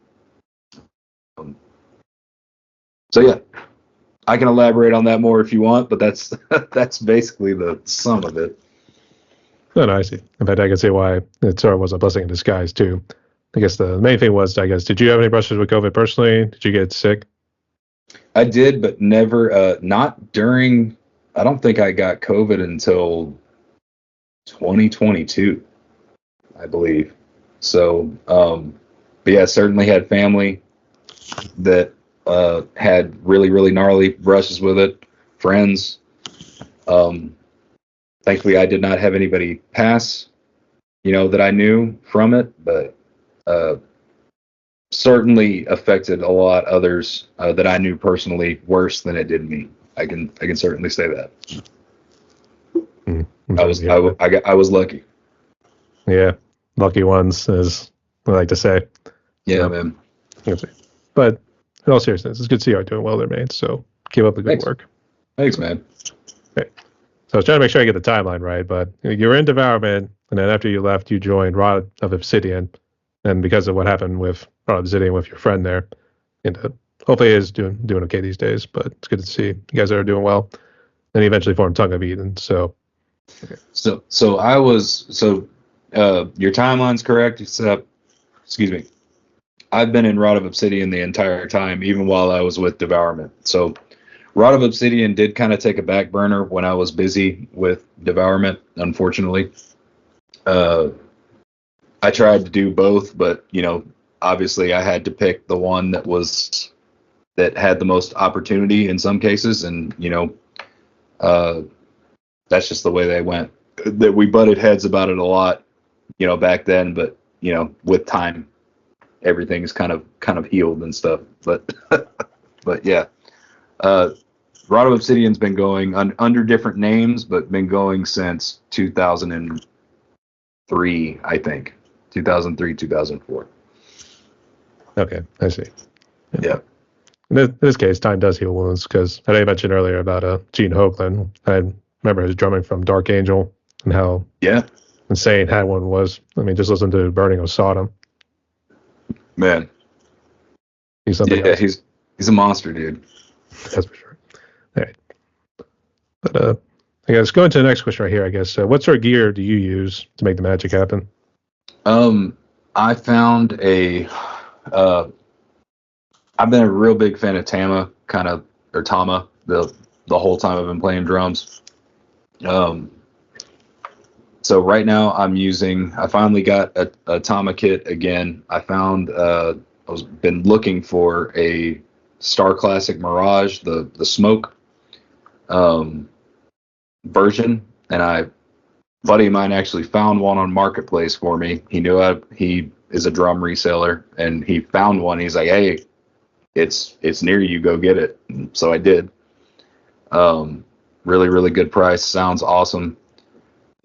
So yeah, I can elaborate on that more if you want, but that's basically the sum of it. No, I see. In fact, I can see why it sort of was a blessing in disguise too. I guess the main thing was, did you have any brushes with COVID personally? Did you get sick? I did, but never, not during, I don't think I got COVID until 2022, I believe. So, but yeah, certainly had family that had really, really gnarly brushes with it, friends. Thankfully, I did not have anybody pass, that I knew from it, but certainly affected a lot others that I knew personally worse than it did me. I can certainly say that. I was lucky. Yeah, lucky ones, as I like to say. Yeah, so, man. But in all seriousness, it's good to see you are doing well there, mate. So keep up the good work. Thanks, man. Okay. So I was trying to make sure I get the timeline right, but you were in Devourment, and then after you left, you joined Rod of Obsidian, and because of what happened with Rod of Obsidian with your friend there, and hopefully he is doing okay these days. But it's good to see you guys are doing well. Then he eventually formed Tongue of Eden. So, okay. So I was your timeline's correct, except excuse me. I've been in Rod of Obsidian the entire time, even while I was with Devourment. So Rod of Obsidian did kind of take a back burner when I was busy with Devourment, unfortunately. I tried to do both, but obviously I had to pick the one that had the most opportunity in some cases, and that's just the way they went. That we butted heads about it a lot, back then, but with time, everything's kind of healed and stuff. But but yeah, Rod of Obsidian's been going under different names, but been going since 2003, I think. 2003, 2004. Okay, I see. Yeah. In this case, time does heal wounds, because I know you mentioned earlier about Gene Hoglan. I remember his drumming from Dark Angel and how insane that one was. I mean, just listen to Burning of Sodom. Man. He's something else. He's a monster, dude. That's for sure. All right. But I guess going to the next question right here, I guess. What sort of gear do you use to make the magic happen? I found I've been a real big fan of Tama, or Tama, the whole time I've been playing drums. So right now I finally got a Tama kit again. I found, been looking for a Star Classic Mirage, the smoke, version. And a buddy of mine actually found one on Marketplace for me. He knew he is a drum reseller, and he found one. He's like, "Hey, it's near you, go get it." And so I did. Really, really good price. Sounds awesome.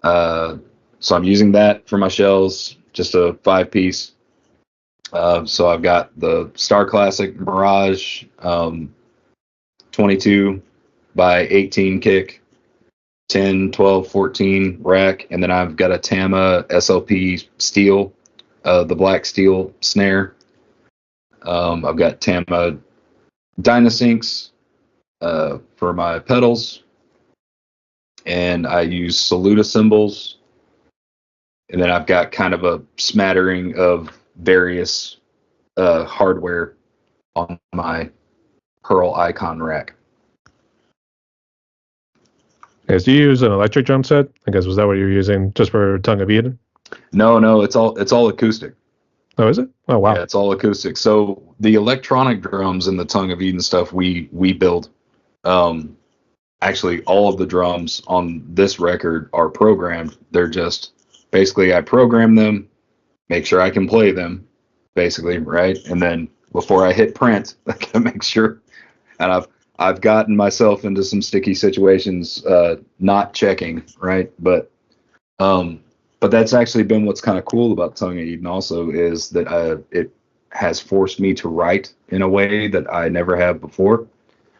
So I'm using that for my shells, just a 5-piece. So I've got the Star Classic Mirage 22 by 18 kick, 10, 12, 14 rack, and then I've got a Tama SLP steel, the black steel snare. I've got Tama Dynasinks for my pedals, and I use Saluda cymbals, and then I've got kind of a smattering of various hardware on my Pearl Icon rack. Yes, do you use an electric drum set? I guess, was that what you were using just for Tongue of Eden? No, it's all acoustic. Oh, is it? Oh, wow. Yeah, it's all acoustic. So the electronic drums and the Tongue of Eden stuff we build. Actually, all of the drums on this record are programmed. They're just basically I program them, make sure I can play them, basically, right? And then before I hit print, I gotta make sure. And I've gotten myself into some sticky situations not checking, right? But that's actually been what's kind of cool about Tongue of Eden also, is that it has forced me to write in a way that I never have before.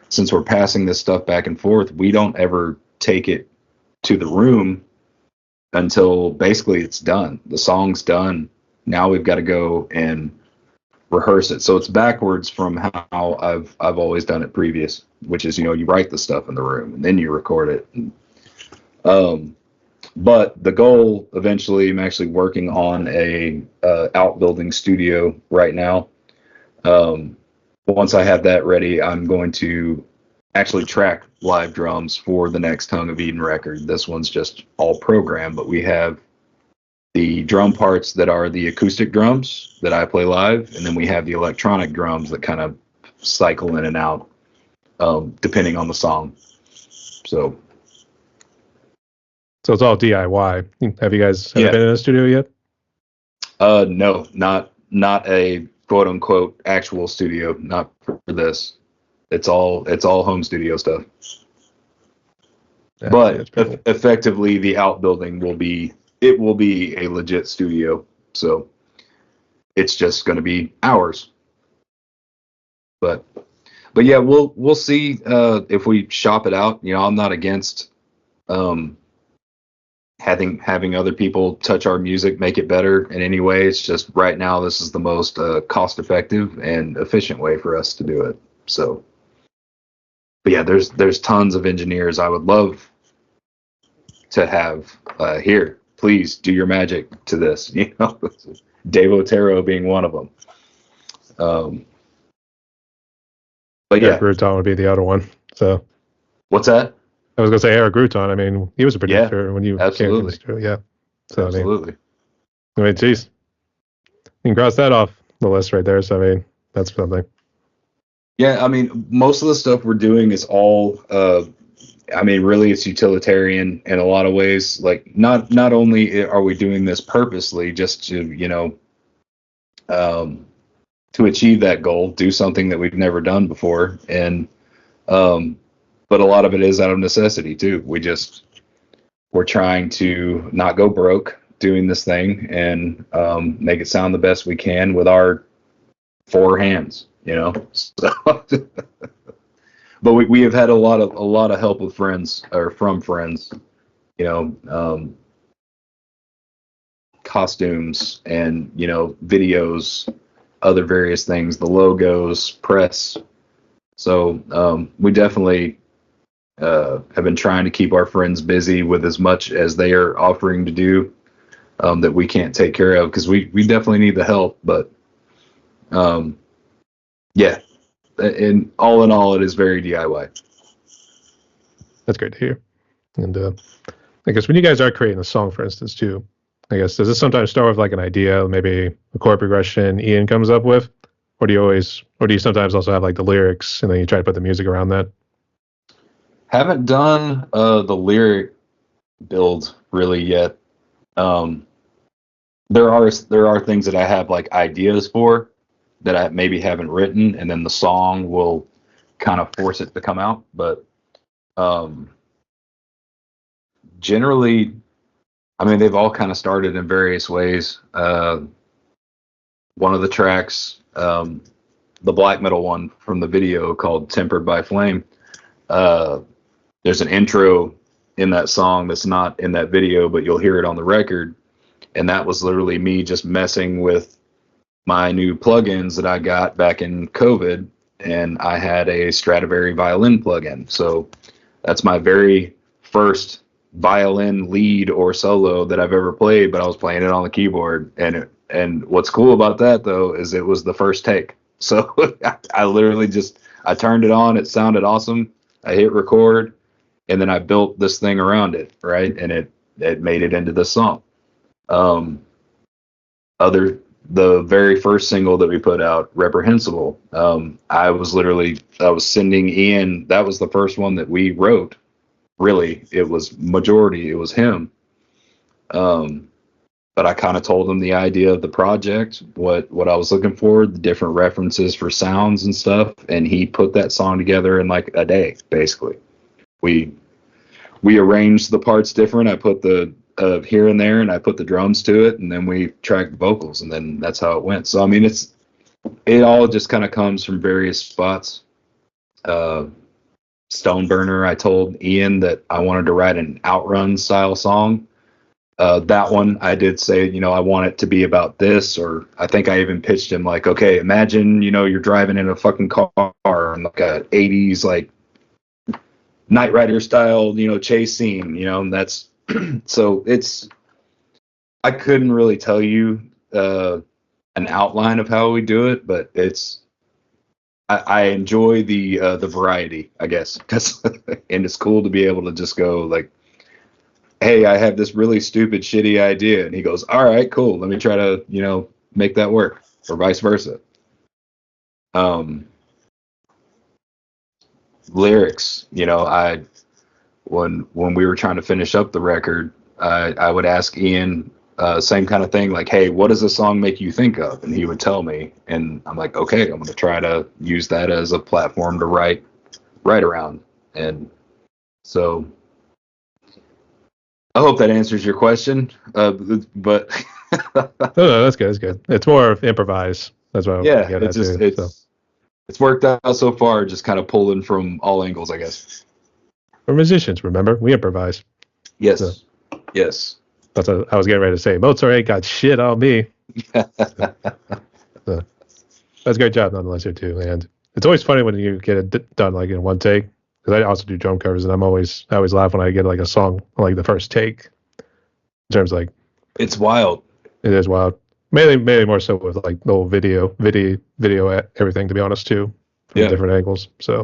Since we're passing this stuff back and forth, we don't ever take it to the room until basically it's done. The song's done. Now we've got to go and rehearse it. So it's backwards from how I've always done it previous, which is, you write the stuff in the room and then you record it. But the goal eventually, I'm actually working on a outbuilding studio right now. Once I have that ready, I'm going to actually track live drums for the next Tongue of Eden record. This one's just all programmed, but we have the drum parts that are the acoustic drums that I play live, and then we have the electronic drums that kind of cycle in and out depending on the song. So it's all DIY. Have you guys been in a studio yet? No, not a quote unquote actual studio, not for this. It's all home studio stuff. Yeah, but cool. Effectively the outbuilding will be a legit studio. So it's just going to be ours. But yeah, we'll see if we shop it out. I'm not against having other people touch our music, make it better in any way. It's just right now this is the most cost effective and efficient way for us to do it. So, but yeah, there's tons of engineers I would love to have here. Please do your magic to this. Dave Otero being one of them. But yeah, Bruton would be the other one. So What's that? I was gonna say Eric Gruton. I mean, he was a Yeah, producer when you came absolutely, through. Yeah. So absolutely. I mean, geez, you can cross that off the list right there. So I mean, that's something. Yeah, I mean, most of the stuff we're doing is all. I mean, really, it's utilitarian in a lot of ways. Like, not only are we doing this purposely, just to um, to achieve that goal, do something that we've never done before, and um, but a lot of it is out of necessity too. We're trying to not go broke doing this thing and make it sound the best we can with our four hands, So, but we have had a lot of help with friends or from friends, you know, um, costumes and videos, other various things, the logos, press. So we definitely have been trying to keep our friends busy with as much as they are offering to do that we can't take care of because we definitely need the help. But um, yeah, in all, it is very DIY. That's great to hear. And I guess when you guys are creating a song, for instance, too, I guess does this sometimes start with like an idea, maybe a chord progression Ian comes up with, or do you sometimes also have like the lyrics and then you try to put the music around that? Haven't done the lyric build really yet. Um, there are things that I have like ideas for that I maybe haven't written, and then the song will kind of force it to come out. But um, generally, I mean, they've all kind of started in various ways. One of the tracks, the black metal one from the video called "Tempered by Flame," uh, there's an intro in that song that's not in that video, but you'll hear it on the record. And that was literally me just messing with my new plugins that I got back in COVID, and I had a Stradivari violin plugin. So that's my very first violin lead or solo that I've ever played, but I was playing it on the keyboard. And what's cool about that though is it was the first take. So I literally just I turned it on, it sounded awesome. I hit record, and then I built this thing around it, right? And it made it into the song. Um, other the very first single that we put out, Reprehensible. I was sending Ian. That was the first one that we wrote. Really, it was majority. It was him. Um, but I kind of told him the idea of the project, what I was looking for, the different references for sounds and stuff, and he put that song together in like a day, basically. We we arranged the parts different. I put the here and there, and I put the drums to it, and then we tracked vocals, and then that's how it went. So I mean, it all just kind of comes from various spots. Uh, Stoneburner, I told Ian that I wanted to write an outrun style song. That one I did say, I want it to be about this, or I think I even pitched him like, okay, imagine, you're driving in a fucking car in like a 80s like Knight Rider style, chase scene, and that's so I couldn't really tell you an outline of how we do it, but I enjoy the variety, I guess, 'cause and it's cool to be able to just go like, hey, I have this really stupid, shitty idea, and he goes, all right, cool, let me try to make that work, or vice versa. Um, Lyrics, I when we were trying to finish up the record, I would ask Ian same kind of thing, like, hey, what does a song make you think of? And he would tell me, and I'm like, okay, I'm going to try to use that as a platform to write around. And so I hope that answers your question. But No, that's good. That's good. It's more of improvise. That's what I yeah, get at it's just too. So it's worked out so far, just kind of pulling from all angles, I guess. we're musicians, remember? We improvise. So Yes, yes. that's what I was getting ready to say. Mozart ain't got shit on me. So that's a great job nonetheless here too. And it's always funny when you get it done like in one take. Because I also do drum covers, and I always laugh when I get like a song on, like the first take. In terms of, like It's wild. it is wild. Mainly more so with like the whole video, everything. To be honest, too, from Yeah. different angles. So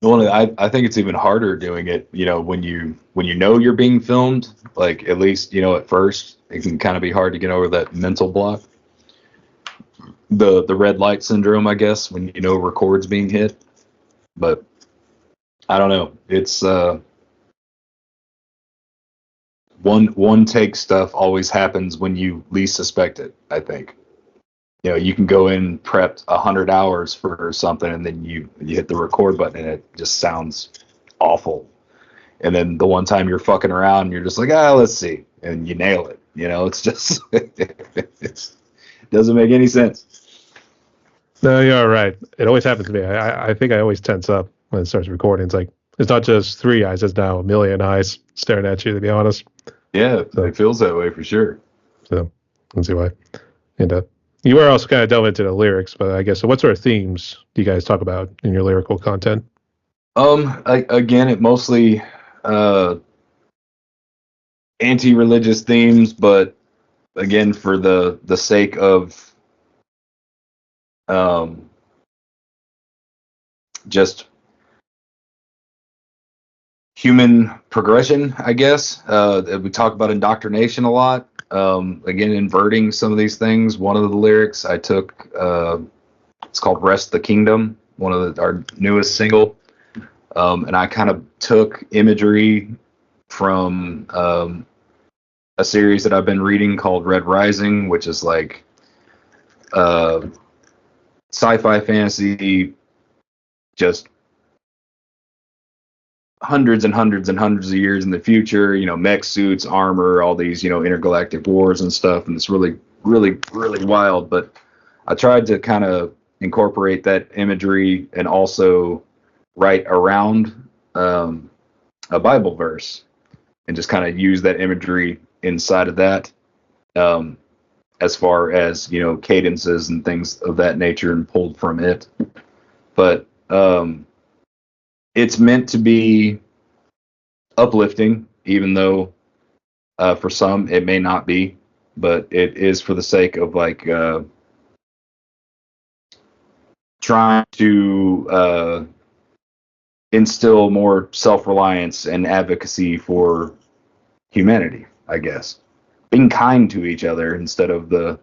Well, I think it's even harder doing it, when you know you're being filmed, like at least, at first it can kind of be hard to get over that mental block. The red light syndrome, I guess, when record's being hit. But I don't know. It's one take stuff always happens when you least suspect it, I think. You can go in prepped 100 hours for something, and then you hit the record button, and it just sounds awful. And then the one time you're fucking around, you're just like, let's see, and you nail it. It's just it doesn't make any sense. No, you're right. It always happens to me. I think I always tense up when it starts recording. It's like it's not just three eyes; it's now a million eyes staring at you. To be honest. Yeah, So, it feels that way for sure. So let's see why. And you were also kind of delving into the lyrics, but I guess so. What sort of themes do you guys talk about in your lyrical content? Again, it mostly anti-religious themes, but again, for the sake of just human progression, I guess. We talk about indoctrination a lot. Again, inverting some of these things. One of the lyrics I took, it's called "Rest the Kingdom," one of our newest single, and I kind of took imagery from a series that I've been reading called Red Rising, which is like sci-fi fantasy, just hundreds and hundreds and hundreds of years in the future, mech suits, armor, all these, intergalactic wars and stuff. And it's really, really, really wild. But I tried to kind of incorporate that imagery and also write around a Bible verse and just kind of use that imagery inside of that, as far as, cadences and things of that nature, and pulled from it. But it's meant to be uplifting, even though for some it may not be, but it is for the sake of like trying to instill more self-reliance and advocacy for humanity, I guess. Being kind to each other instead of the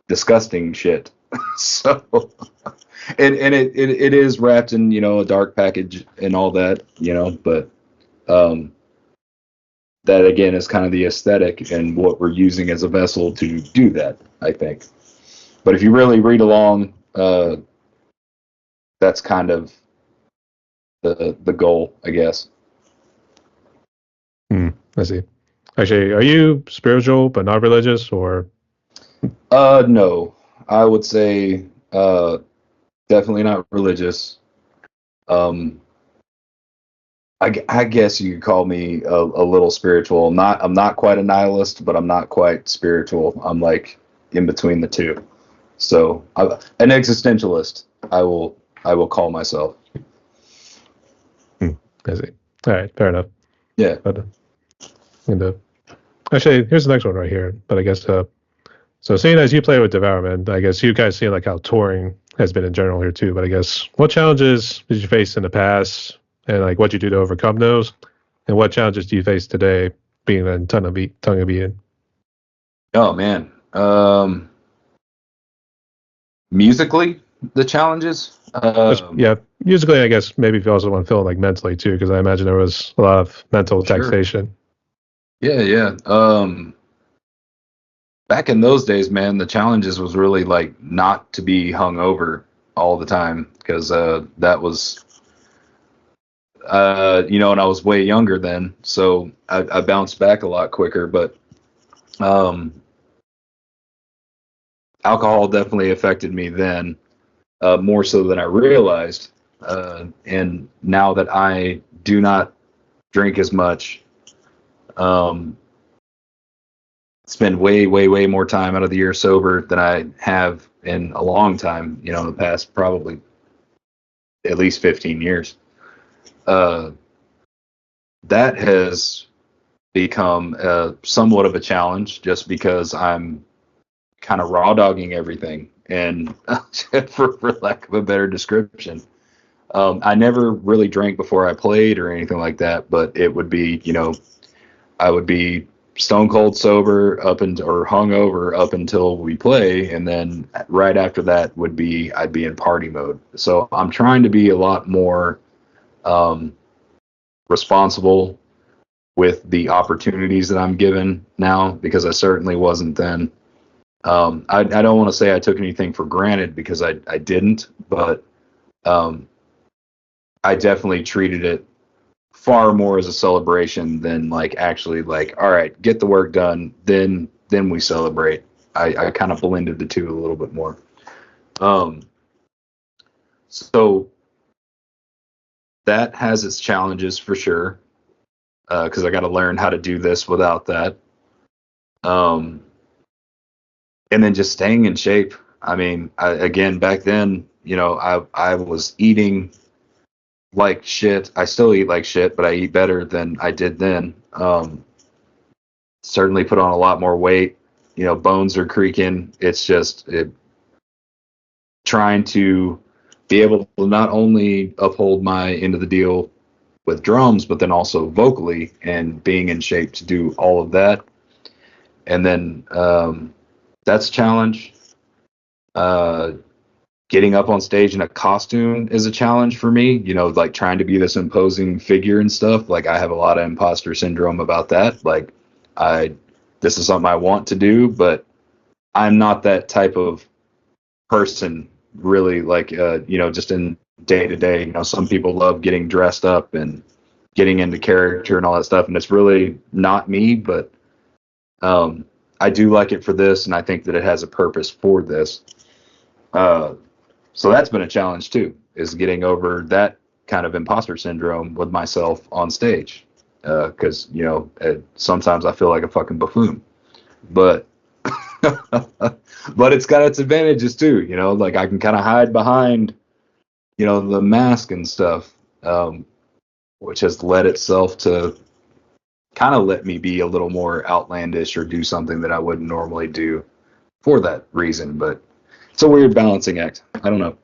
disgusting shit. So and it is wrapped in, a dark package and all that, but that again is kind of the aesthetic and what we're using as a vessel to do that, I think. But if you really read along, that's kind of the goal, I guess. I see. Actually, are you spiritual but not religious, or? No, I would say definitely not religious. I guess you could call me a little spiritual. I'm not quite a nihilist, but I'm not quite spiritual. I'm like in between the two. So an existentialist, I will call myself. I see. All right, fair enough. Yeah. But, actually, here's the next one right here. But I guess so. Seeing as you play with development, I guess you guys see like how touring has been in general here too. But I guess what challenges did you face in the past, and like what you do to overcome those, and what challenges do you face today being in tongue of being? Oh man. Musically, the challenges. Yeah, musically, I guess maybe if you also want to feel like mentally too, because I imagine there was a lot of mental Sure. taxation. Yeah. Back in those days, man, the challenges was really like not to be hungover all the time, because that was, and I was way younger then, so I bounced back a lot quicker. But alcohol definitely affected me then, more so than I realized. And now that I do not drink as much, spend way more time out of the year sober than I have in a long time, the past probably at least 15 years. That has become somewhat of a challenge, just because I'm kind of raw dogging everything, and for lack of a better description, I never really drank before I played or anything like that, but it would be, I would be stone cold sober or hungover up until we play, and then right after that I'd be in party mode. So I'm trying to be a lot more responsible with the opportunities that I'm given now, because I certainly wasn't then. I don't want to say I took anything for granted, because I didn't, but I definitely treated it far more as a celebration than like actually like, all right, get the work done, then we celebrate. I kind of blended the two a little bit more. So that has its challenges for sure, because I got to learn how to do this without that. And then just staying in shape. I mean, again, back then, I was eating like shit. I still eat like shit, but I eat better than I did then. Certainly put on a lot more weight. Bones are creaking. It's just trying to be able to not only uphold my end of the deal with drums, but then also vocally, and being in shape to do all of that. And then that's a challenge. Getting up on stage in a costume is a challenge for me, like trying to be this imposing figure and stuff. Like, I have a lot of imposter syndrome about that. Like, this is something I want to do, but I'm not that type of person really, like, just in day to day. Some people love getting dressed up and getting into character and all that stuff, and it's really not me, but I do like it for this, and I think that it has a purpose for this. So that's been a challenge too, is getting over that kind of imposter syndrome with myself on stage. Because, sometimes I feel like a fucking buffoon, but, but it's got its advantages too, like I can kind of hide behind, the mask and stuff, which has led itself to kind of let me be a little more outlandish or do something that I wouldn't normally do for that reason. But it's a weird balancing act. I don't know.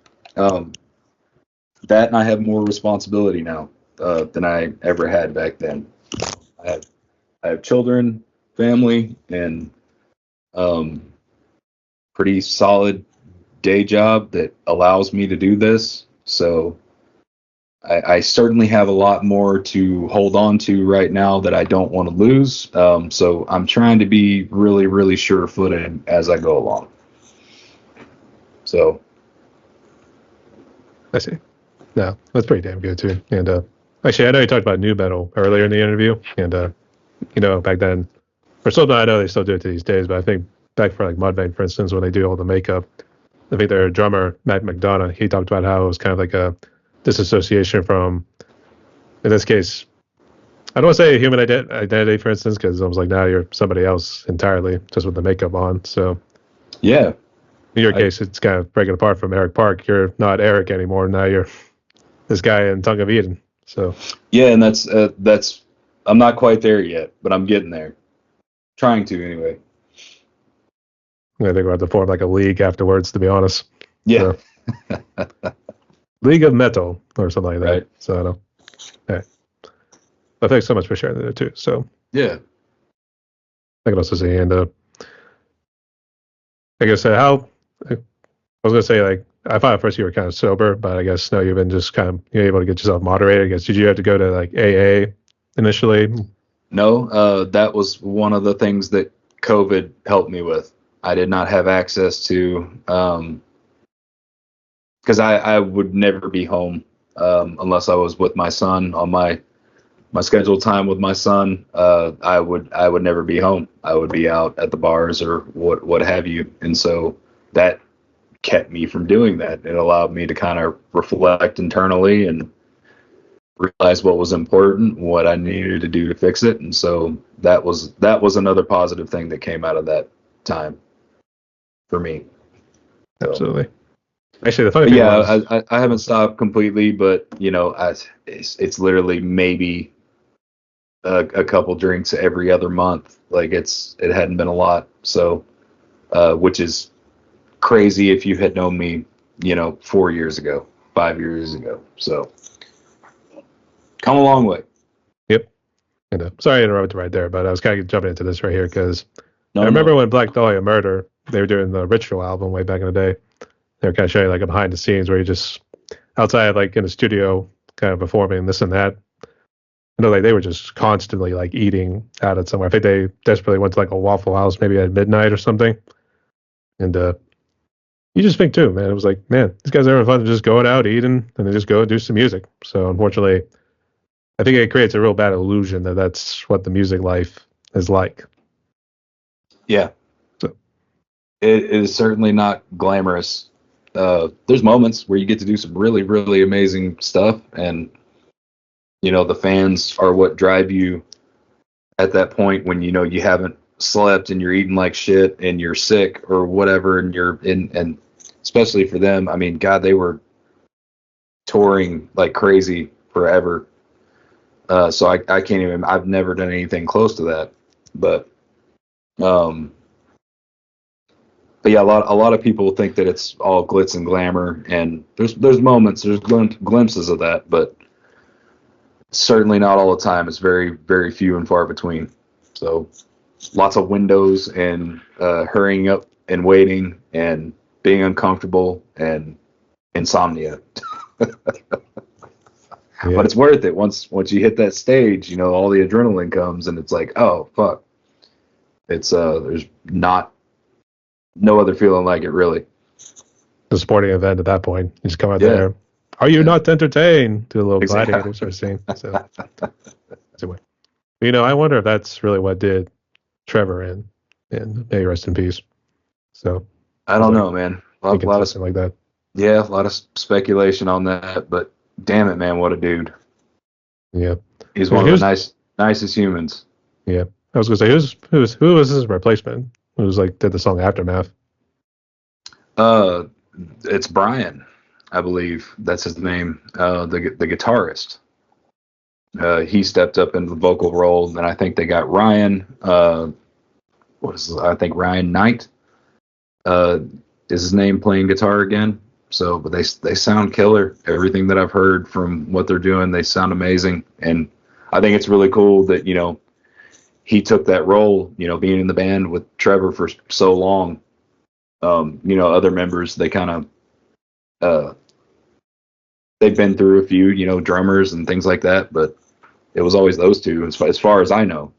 That, and I have more responsibility now than I ever had back then. I have children, family, and pretty solid day job that allows me to do this. So I certainly have a lot more to hold on to right now that I don't want to lose. So I'm trying to be really, really sure-footed as I go along. So I see. No, that's pretty damn good too. And actually, I know you talked about nu metal earlier in the interview, and back then, or something, I know they still do it to these days, but I think back for like Mudvayne, for instance, when they do all the makeup, I think their drummer Matt McDonough, he talked about how it was kind of like a disassociation from, in this case, I don't want to say human identity, for instance, because I was like, now you're somebody else entirely, just with the makeup on. So yeah. In your case, it's kind of breaking apart from Eric Park. You're not Eric anymore. Now you're this guy in Tongue of Eden. So yeah, and that's I'm not quite there yet, but I'm getting there. Trying to anyway. I think we'll have to form like a league afterwards, to be honest. Yeah. So, League of Metal or something like that. Right. So I don't know. Hey. But thanks so much for sharing that too. So yeah. I can also say, and I guess how I was gonna say, like, I thought at first you were kind of sober, but I guess now you've been just kind of, you're able to get yourself moderated. I guess, did you have to go to like AA initially? No, that was one of the things that COVID helped me with. I did not have access to, because I would never be home unless I was with my son on my scheduled time with my son. I would never be home. I would be out at the bars or what have you, and so that kept me from doing that. It allowed me to kind of reflect internally and realize what was important, what I needed to do to fix it, and so that was another positive thing that came out of that time for me. So. Absolutely. Actually, the funny thing was, I haven't stopped completely, but it's literally maybe a couple drinks every other month. Like it hadn't been a lot, so which is crazy if you had known me 4 years ago. 5 years ago. So come a long way. Yep. Sorry to interrupt right there, but I was kind of jumping into this right here because I remember No. when Black Dahlia Murder, they were doing the Ritual album way back in the day. They were kind of showing like a behind the scenes where you just outside, like in the studio, kind of performing this and that. Like they were just constantly like eating out at somewhere. I think they desperately went to like a Waffle House maybe at midnight or something. And you just think too, man. It was like, man, these guys are having fun just going out eating and then just go do some music. So unfortunately, I think it creates a real bad illusion that that's what the music life is like. Yeah. So It is certainly not glamorous. There's moments where you get to do some really, really amazing stuff, and the fans are what drive you at that point when you haven't slept and you're eating like shit and you're sick or whatever, and you're in, and especially for them, I mean, God, they were touring like crazy forever. So I can't even. I've never done anything close to that, but yeah, a lot of people think that it's all glitz and glamour, and there's moments, there's glimpses of that, but certainly not all the time. It's very, very few and far between. So lots of windows and hurrying up and waiting and being uncomfortable and insomnia. yeah. But it's worth it once you hit that stage. All the adrenaline comes, and it's like, oh fuck. It's there's no other feeling like it, really. The sporting event at that point. You just come out Yeah. there. Are you Yeah. not entertained? Do a little Exactly. gladiator sort of scene. So anyway. I wonder if that's really what did Trevor in, and may he rest in peace. So I don't know, man. A lot of like that. Yeah, a lot of speculation on that, but damn it, man, what a dude. Yeah. He's one of the nicest humans. Yeah. I was gonna say who was his replacement? Who was like did the song Aftermath? It's Bryan, I believe that's his name. The guitarist. He stepped up into the vocal role, and I think they got Ryan. I think Ryan Knight. Is his name, playing guitar again? So, but they sound killer. Everything that I've heard from what they're doing, they sound amazing, and I think it's really cool that he took that role. Being in the band with Trevor for so long. Other members, they kind of they've been through a few, drummers and things like that, but it was always those two as far as I know.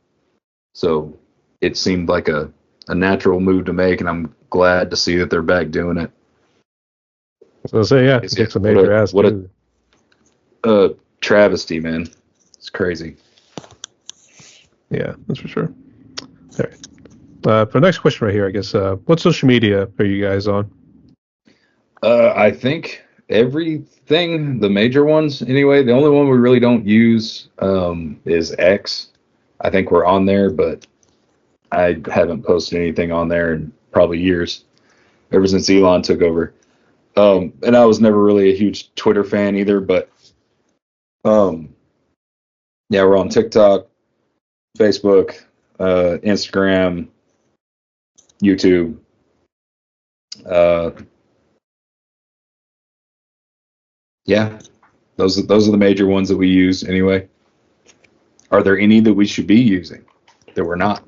So it seemed like a natural move to make, and I'm glad to see that they're back doing it. So say yeah, it's a major ass. What a travesty, man. It's crazy. Yeah, that's for sure. All right. For the next question right here, I guess, what social media are you guys on? I think everything, the major ones anyway. The only one we really don't use is X. I think we're on there, but I haven't posted anything on there in probably years, ever since Elon took over. And I was never really a huge Twitter fan either, but yeah, we're on TikTok, Facebook, Instagram, YouTube. Yeah, those are the major ones that we use anyway. Are there any that we should be using that we're not?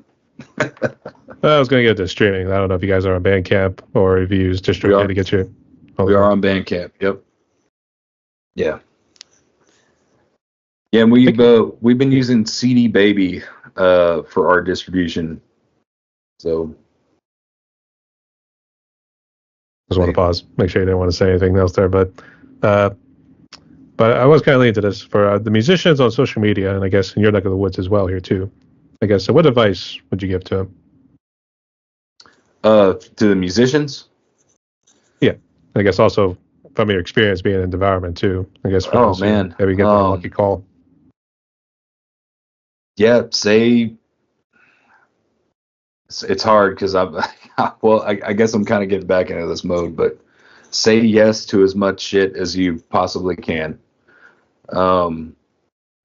I was going to get to streaming. I don't know if you guys are on Bandcamp or if you use DistroKid to get you. We are on Bandcamp. Yep. Yeah. Yeah, and we've been using CD Baby for our distribution. So just want to pause, make sure you didn't want to say anything else there, but I was kind of leaning to this for the musicians on social media, and I guess in your neck of the woods as well here too. I guess, so what advice would you give to them? To the musicians? Yeah, I guess also from your experience being in the environment too. I guess. Oh man, maybe get that lucky call. Yeah, it's hard because I guess I'm kind of getting back into this mode, but say yes to as much shit as you possibly can.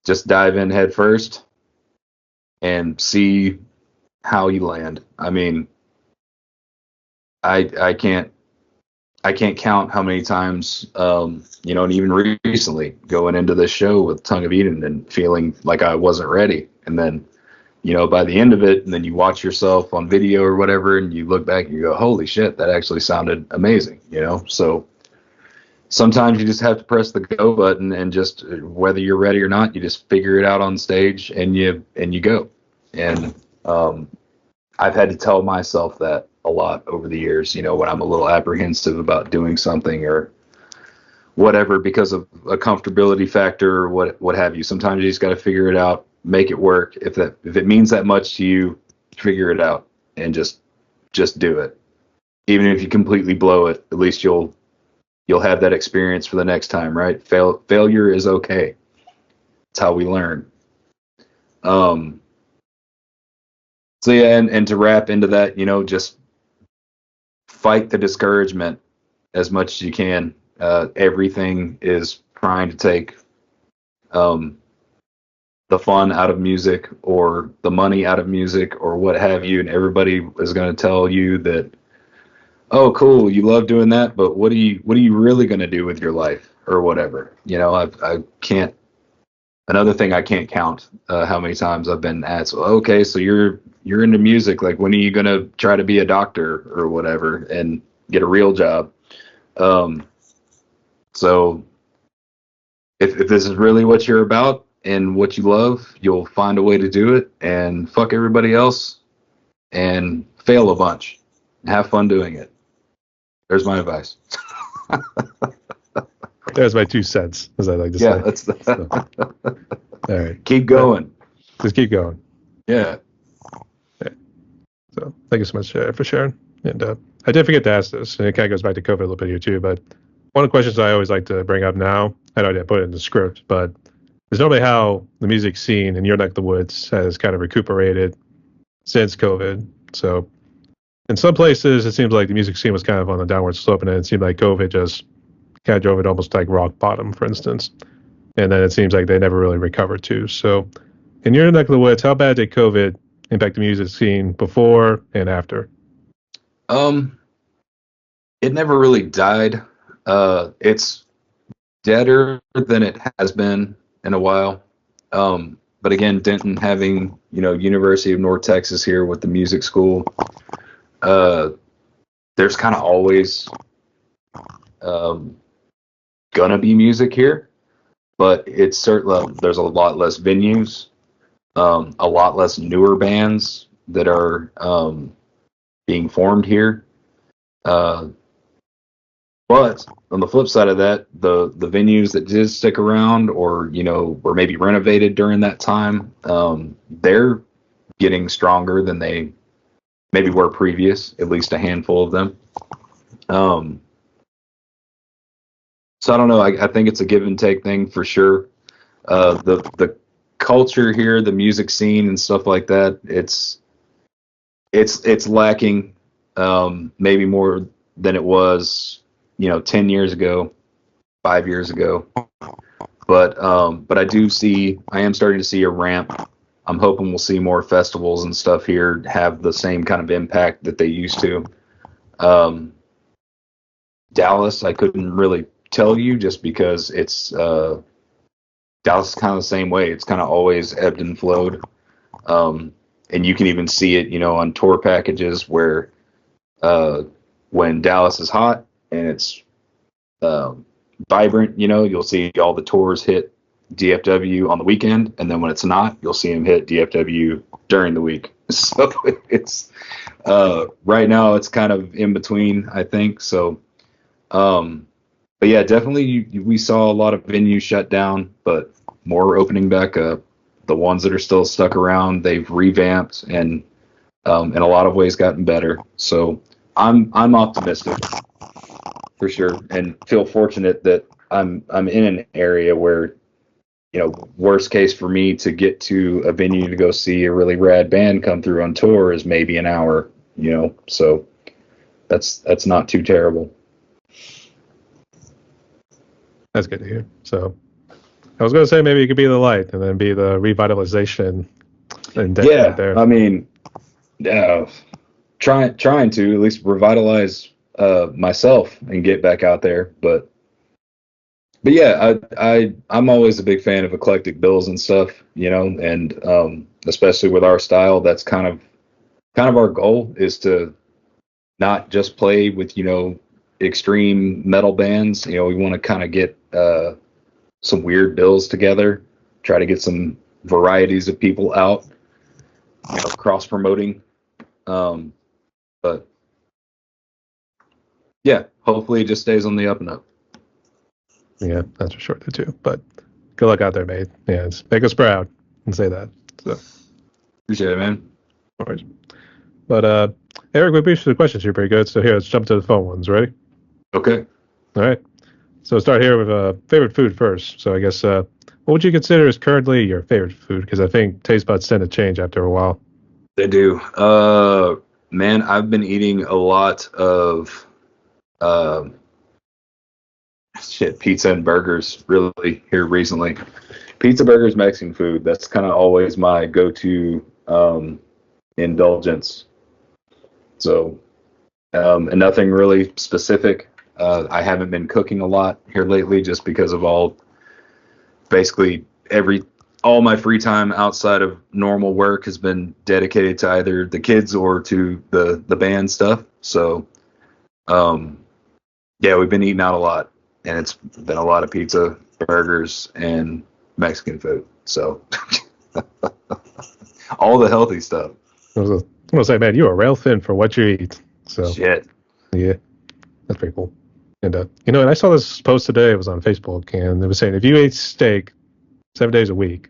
Just dive in head first and see how you land. I mean, I can't I can't count how many times, you know, and even recently going into this show with Tongue of Eden and feeling like I wasn't ready. And then, you know, by the end of it, and then you watch yourself on video or whatever, and you look back and you go, holy shit, that actually sounded amazing, you know? So sometimes you just have to press the go button and just, whether you're ready or not, you just figure it out on stage and you go. And, I've had to tell myself that a lot over the years, you know, when I'm a little apprehensive about doing something or whatever because of a comfortability factor or what have you. Sometimes you just got to figure it out, make it work. If it means that much to you, figure it out and just do it. Even if you completely blow it, at least you'll have that experience for the next time, right? Failure is okay. It's how we learn. So yeah, and to wrap into that, you know, just fight the discouragement as much as you can. Everything is trying to take the fun out of music or the money out of music or what have you, and everybody is going to tell you that, oh, cool, you love doing that, but what are you really going to do with your life or whatever? You know, I can't. Another thing I can't count how many times I've been asked, well, okay, so you're into music, like when are you going to try to be a doctor or whatever and get a real job? So if this is really what you're about and what you love, you'll find a way to do it and fuck everybody else and fail a bunch. Have fun doing it. There's my advice. There's my 2 cents, as I like to say. Yeah, that's so. All right. Keep going. Just keep going. Yeah. So thank you so much for sharing. And I did forget to ask this, and it kind of goes back to COVID a little bit here too, but one of the questions I always like to bring up now, I know I didn't put it in the script, but is normally how the music scene in your neck of the woods has kind of recuperated since COVID. So in some places, it seems like the music scene was kind of on the downward slope, and then it seemed like COVID just kind of drove it almost like rock bottom, for instance. And then it seems like they never really recovered too. So in your neck of the woods, how bad did COVID impact the music scene before and after? It never really died. It's deader than it has been in a while. But again, Denton having, you know, University of North Texas here with the music school, there's kind of always gonna be music here, but it's certainly, there's a lot less venues, a lot less newer bands that are being formed here. But on the flip side of that, the venues that did stick around or, you know, were maybe renovated during that time, they're getting stronger than they maybe were previous, at least a handful of them. So I don't know. I think it's a give and take thing for sure. The culture here, the music scene and stuff like that, it's lacking, maybe more than it was, you know, 10 years ago, 5 years ago. But I am starting to see a ramp. I'm hoping we'll see more festivals and stuff here have the same kind of impact that they used to. Dallas, I couldn't really tell you just because it's Dallas is kind of the same way. It's kind of always ebbed and flowed. And you can even see it, you know, on tour packages where when Dallas is hot and it's vibrant, you know, you'll see all the tours hit DFW on the weekend, and then when it's not, you'll see them hit DFW during the week. So it's right now it's kind of in between, I think. So, but yeah, definitely we saw a lot of venues shut down, but more opening back up. The ones that are still stuck around, they've revamped and in a lot of ways gotten better. So I'm optimistic for sure, and feel fortunate that I'm in an area where, you know, worst case for me to get to a venue to go see a really rad band come through on tour is maybe an hour, you know, so that's not too terrible. That's good to hear. So I was going to say maybe it could be the light and then be the revitalization. Yeah, there. I mean, trying to at least revitalize myself and get back out there. But yeah, I'm always a big fan of eclectic bills and stuff, and especially with our style, that's kind of our goal is to not just play with extreme metal bands. We want to kind of get some weird bills together, try to get some varieties of people out, cross promoting. But yeah, hopefully it just stays on the up and up. Yeah, that's for sure too. But good luck out there, mate. Yeah, make us proud and say that. So Appreciate it, man. no worries. But Eric, we appreciate the questions. You're pretty good. So here, let's jump to the phone ones. Ready? Okay. All right. So start here with favorite food first. So I guess what would you consider is currently your favorite food? Because I think taste buds tend to change after a while. They do. Man, I've been eating a lot of pizza and burgers really here recently. Pizza, burgers, Mexican food. That's kind of always my go-to indulgence. So, and nothing really specific. I haven't been cooking a lot here lately just because of basically all my free time outside of normal work has been dedicated to either the kids or to the band stuff. So, yeah, we've been eating out a lot, and it's been a lot of pizza, burgers, and Mexican food. So, all the healthy stuff. I'm gonna say, man, you are rail thin for what you eat. So Shit. yeah, that's pretty cool. And and I saw this post today. It was on Facebook, and it was saying if you ate steak 7 days a week,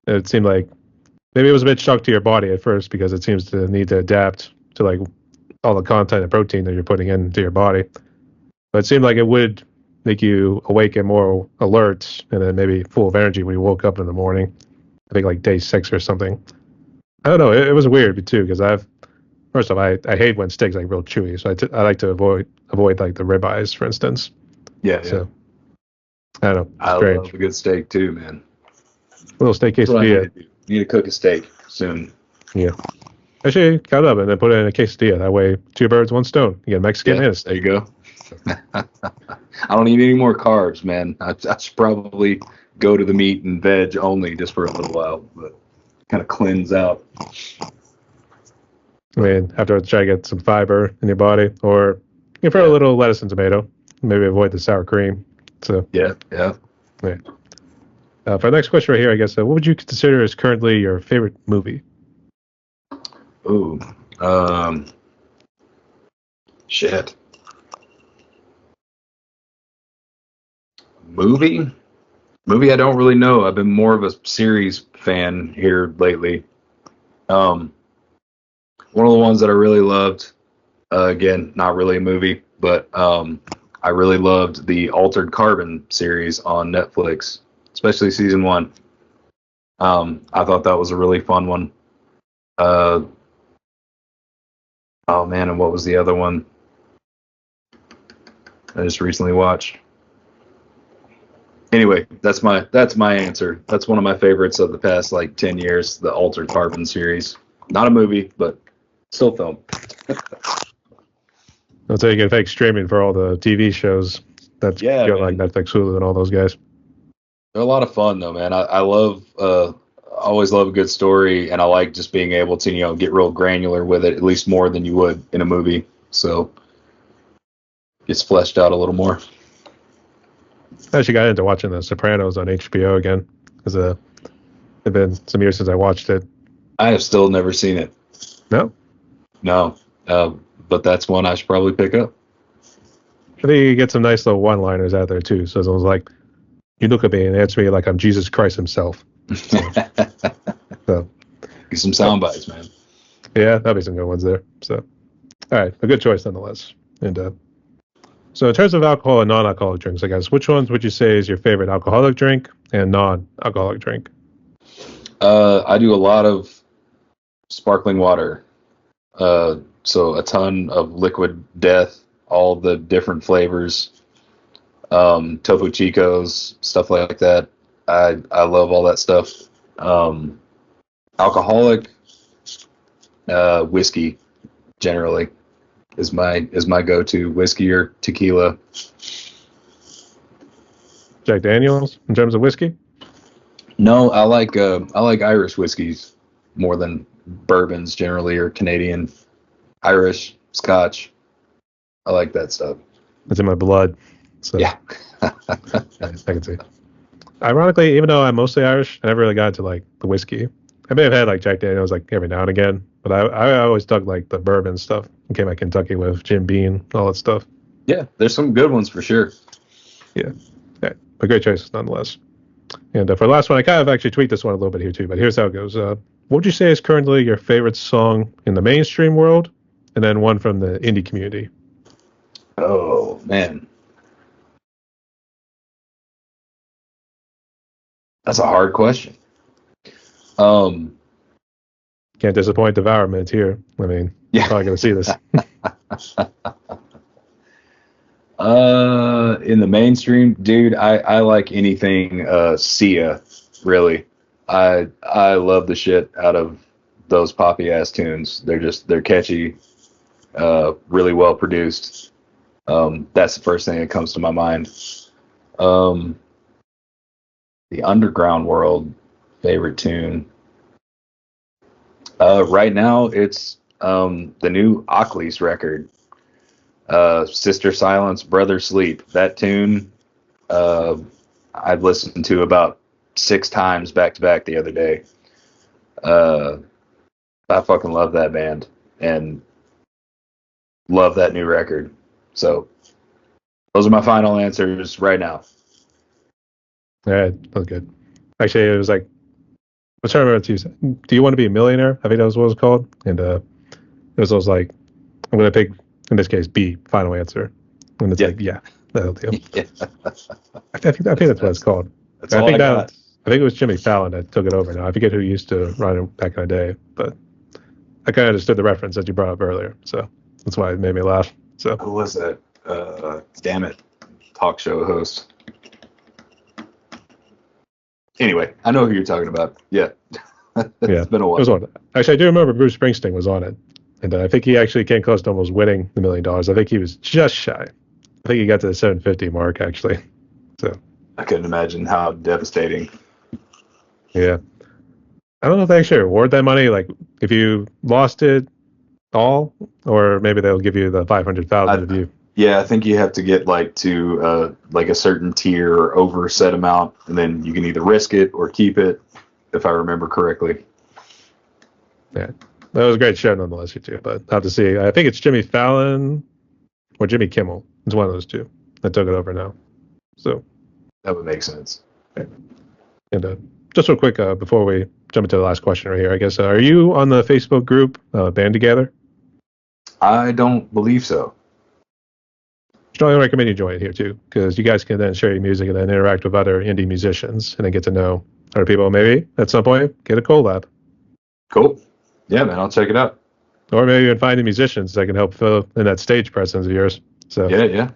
it seemed like maybe it was a bit shock to your body at first because it seems to need to adapt to like all the content and protein that you're putting into your body. But it seemed like it would make you awake and more alert, and then maybe full of energy when you woke up in the morning. I think like day 6 or something. I don't know. It was weird too because first off, I hate when steak's like real chewy, so I like to avoid like the ribeyes, for instance. Yeah. So I don't know. I Strange. love a good steak too, man. A little steak That's what I quesadilla. need to cook a steak soon. Yeah. Actually, cut it up and then put it in a quesadilla. That way, 2 birds, 1 stone. You get Mexican and a There steak. you go. I don't need any more carbs, man. I should probably go to the meat and veg only just for a little while, but kind of cleanse out. I mean, afterwards, try to get some fiber in your body, or you can throw a little lettuce and tomato. Maybe avoid the sour cream. So Yeah. for the next question right here, I guess, what would you consider is currently your favorite movie? Ooh. Shit. Movie? I don't really know. I've been more of a series fan here lately. One of the ones that I really loved, again, not really a movie, but I really loved the Altered Carbon series on Netflix, especially season 1. I thought that was a really fun one. Oh man, and what was the other one I just recently watched? Anyway, that's my answer. That's one of my favorites of the past 10 years, the Altered Carbon series. Not a movie, but still film. I'll tell you, get fake streaming for all the TV shows. That's good, like Netflix, Hulu, and all those guys. They're a lot of fun, though, man. I love, always love a good story, and I like just being able to, get real granular with it, at least more than you would in a movie. So it's fleshed out a little more. I actually got into watching The Sopranos on HBO again because it's been some years since I watched it. I have still never seen it. No, but that's one I should probably pick up. I think you get some nice little one-liners out there too. So someone's like, "You look at me and answer me like I'm Jesus Christ himself." So get some sound bites, man. Yeah, that'll be some good ones there. So, all right, a good choice nonetheless. And so in terms of alcohol and non-alcoholic drinks, I guess, which ones would you say is your favorite alcoholic drink and non-alcoholic drink? I do a lot of sparkling water. So a ton of Liquid Death, all the different flavors, Topo Chicos, stuff like that. I love all that stuff. Alcoholic, whiskey, generally. is my go-to whiskey or tequila. Jack Daniels in terms of whiskey? No, I like Irish whiskeys more than bourbons generally, or Canadian. Irish, Scotch. I like that stuff. It's in my blood. So Yeah. yeah, I can see. Ironically, even though I'm mostly Irish, I never really got into like the whiskey. I may have had like Jack Daniels like every now and again, but I always dug like the bourbon stuff. I came out Kentucky with Jim Beam, all that stuff. Yeah, there's some good ones for sure. Yeah, yeah, but great choices nonetheless. And for the last one, I kind of actually tweaked this one a little bit here too, but here's how it goes. What would you say is currently your favorite song in the mainstream world, and then one from the indie community? Oh man, that's a hard question. Um, Can't disappoint Devourment here. I mean, yeah. probably gonna see this. In the mainstream, dude, I like anything Sia, really. I love the shit out of those poppy ass tunes. They're catchy, really well produced. That's the first thing that comes to my mind. Um, the underground world favorite tune. Right now it's the new Oakley's record. Sister Silence, Brother Sleep. That tune I've listened to about 6 times back to back the other day. Uh, I fucking love that band and love that new record. So those are my final answers right now. Yeah, that's good. Actually, it was like, I'm trying to remember what you said. Do you want to be a millionaire? I think that was what it was called. And it was like, I'm going to pick, in this case, B, final answer. And it's like, yeah, that'll do. Yeah. I think that's what it's called. That's all I got. I think it was Jimmy Fallon that took it over now. I forget who used to run it back in the day, but I kind of understood the reference that you brought up earlier. So that's why it made me laugh. So Who was that? Damn it. Talk show host. Anyway, I know who you're talking about. Yeah. It's been a while. It was on. Actually, I do remember Bruce Springsteen was on it. And I think he actually came close to almost winning the $1 million. I think he was just shy. I think he got to the 750 mark, actually. So I couldn't imagine how devastating. yeah. I don't know if they actually reward that money. Like, if you lost it all, or maybe they'll give you the 500,000 if you. Yeah, I think you have to get to like a certain tier or over a set amount, and then you can either risk it or keep it, if I remember correctly. Yeah, that was a great show nonetheless, you two. But I'll have to see. I think it's Jimmy Fallon or Jimmy Kimmel. It's one of those two that took it over now. So that would make sense. Okay. And just real quick before we jump into the last question right here, I guess, are you on the Facebook group Band Together? I don't believe so. Strongly recommend you join it here too, because you guys can then share your music and then interact with other indie musicians and then get to know other people. Maybe at some point get a collab. Cool. Yeah, man, I'll check it out. Or maybe even find the musicians that can help fill in that stage presence of yours. So yeah,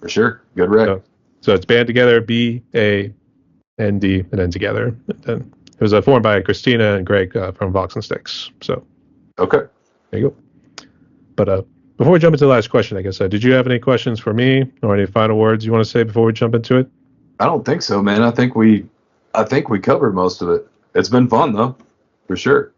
for sure. Good rec. So it's Band Together, BAND, and then Together. And then it was formed by Christina and Greg from Vox and Sticks. So okay, there you go. But before we jump into the last question, I guess, did you have any questions for me or any final words you want to say before we jump into it? I don't think so, man. I think we covered most of it. It's been fun though, for sure.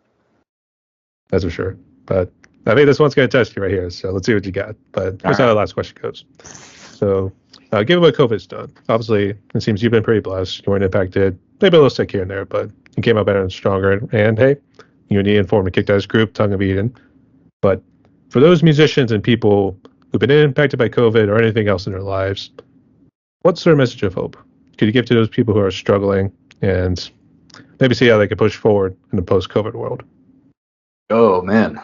That's for sure. But I think this one's going to test you right here. So let's see what you got. But here's how the last question goes. So given what COVID's done, obviously it seems you've been pretty blessed. You weren't impacted, maybe a little sick here and there, but you came out better and stronger. And hey, you and Ian formed a kick-ass group, Tongue of Eden. But for those musicians and people who've been impacted by COVID or anything else in their lives, what's their message of hope could you give to those people who are struggling and maybe see how they can push forward in the post-COVID world? Oh, man.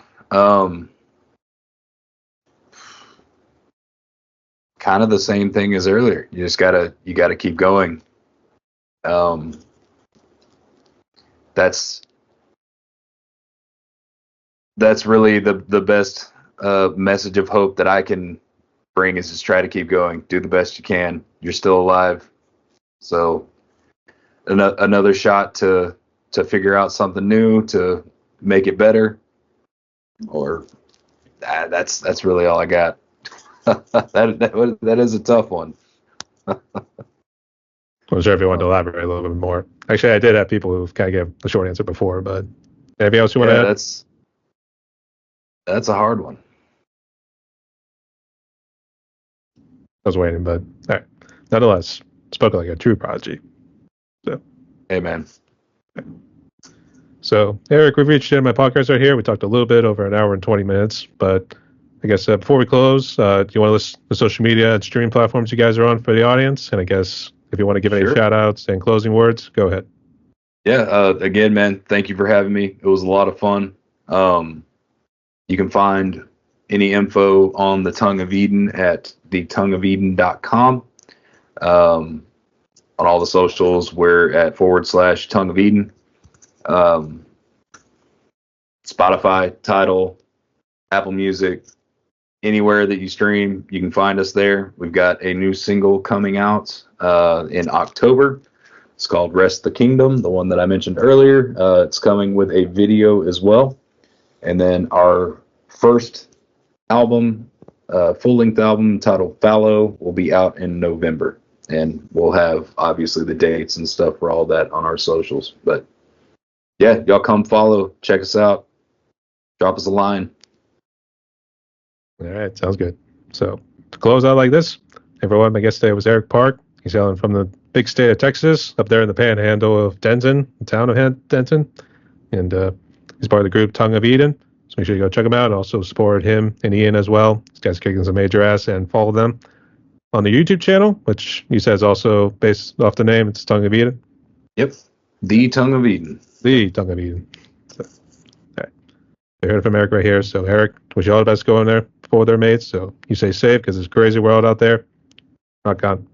Kind of the same thing as earlier. You just gotta keep going. That's really the best message of hope that I can bring, is just try to keep going. Do the best you can. You're still alive. So another shot to figure out something new, to make it better, or that's really all I got. That is a tough one. I'm sure if you wanted to elaborate a little bit more. Actually, I did have people who've kind of gave a short answer before, but anything else you want to add? That's a hard one. I was waiting, but all right. Nonetheless, spoken like a true prodigy. So, hey, man. So, Eric, we've reached the end of my podcast right here. We talked a little bit over an hour and 20 minutes, but I guess before we close, do you want to list the social media and streaming platforms you guys are on for the audience? And I guess if you want to give any shout outs and closing words, go ahead. Yeah. Again, man, thank you for having me. It was a lot of fun. You can find any info on the Tongue of Eden at thetongueofeden.com. On all the socials, we're at /Tongue of Eden. Spotify, Tidal, Apple Music, anywhere that you stream, you can find us there. We've got a new single coming out in October. It's called Rest the Kingdom, the one that I mentioned earlier. It's coming with a video as well. And then our first album, full-length album titled Fallow, will be out in November. And we'll have, obviously, the dates and stuff for all that on our socials. But, yeah, y'all come follow. Check us out. Drop us a line. All right, sounds good. So, to close out like this, everyone, my guest today was Eric Park. He's hailing from the big state of Texas, up there in the panhandle of Denton, the town of Denton. And he's part of the group Tongue of Eden. So make sure you go check him out. Also support him and Ian as well. These guys are kicking some major ass, and follow them on the YouTube channel, which you said is also based off the name. It's Tongue of Eden. Yep. The Tongue of Eden. The Tongue of Eden. So, all right. They heard it from Eric right here. So, Eric, wish you all the best going there for their mates. So you stay safe because it's a crazy world out there. Rock on.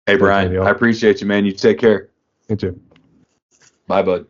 Hey, Brian, I appreciate you, man. You take care. You too. Bye, bud.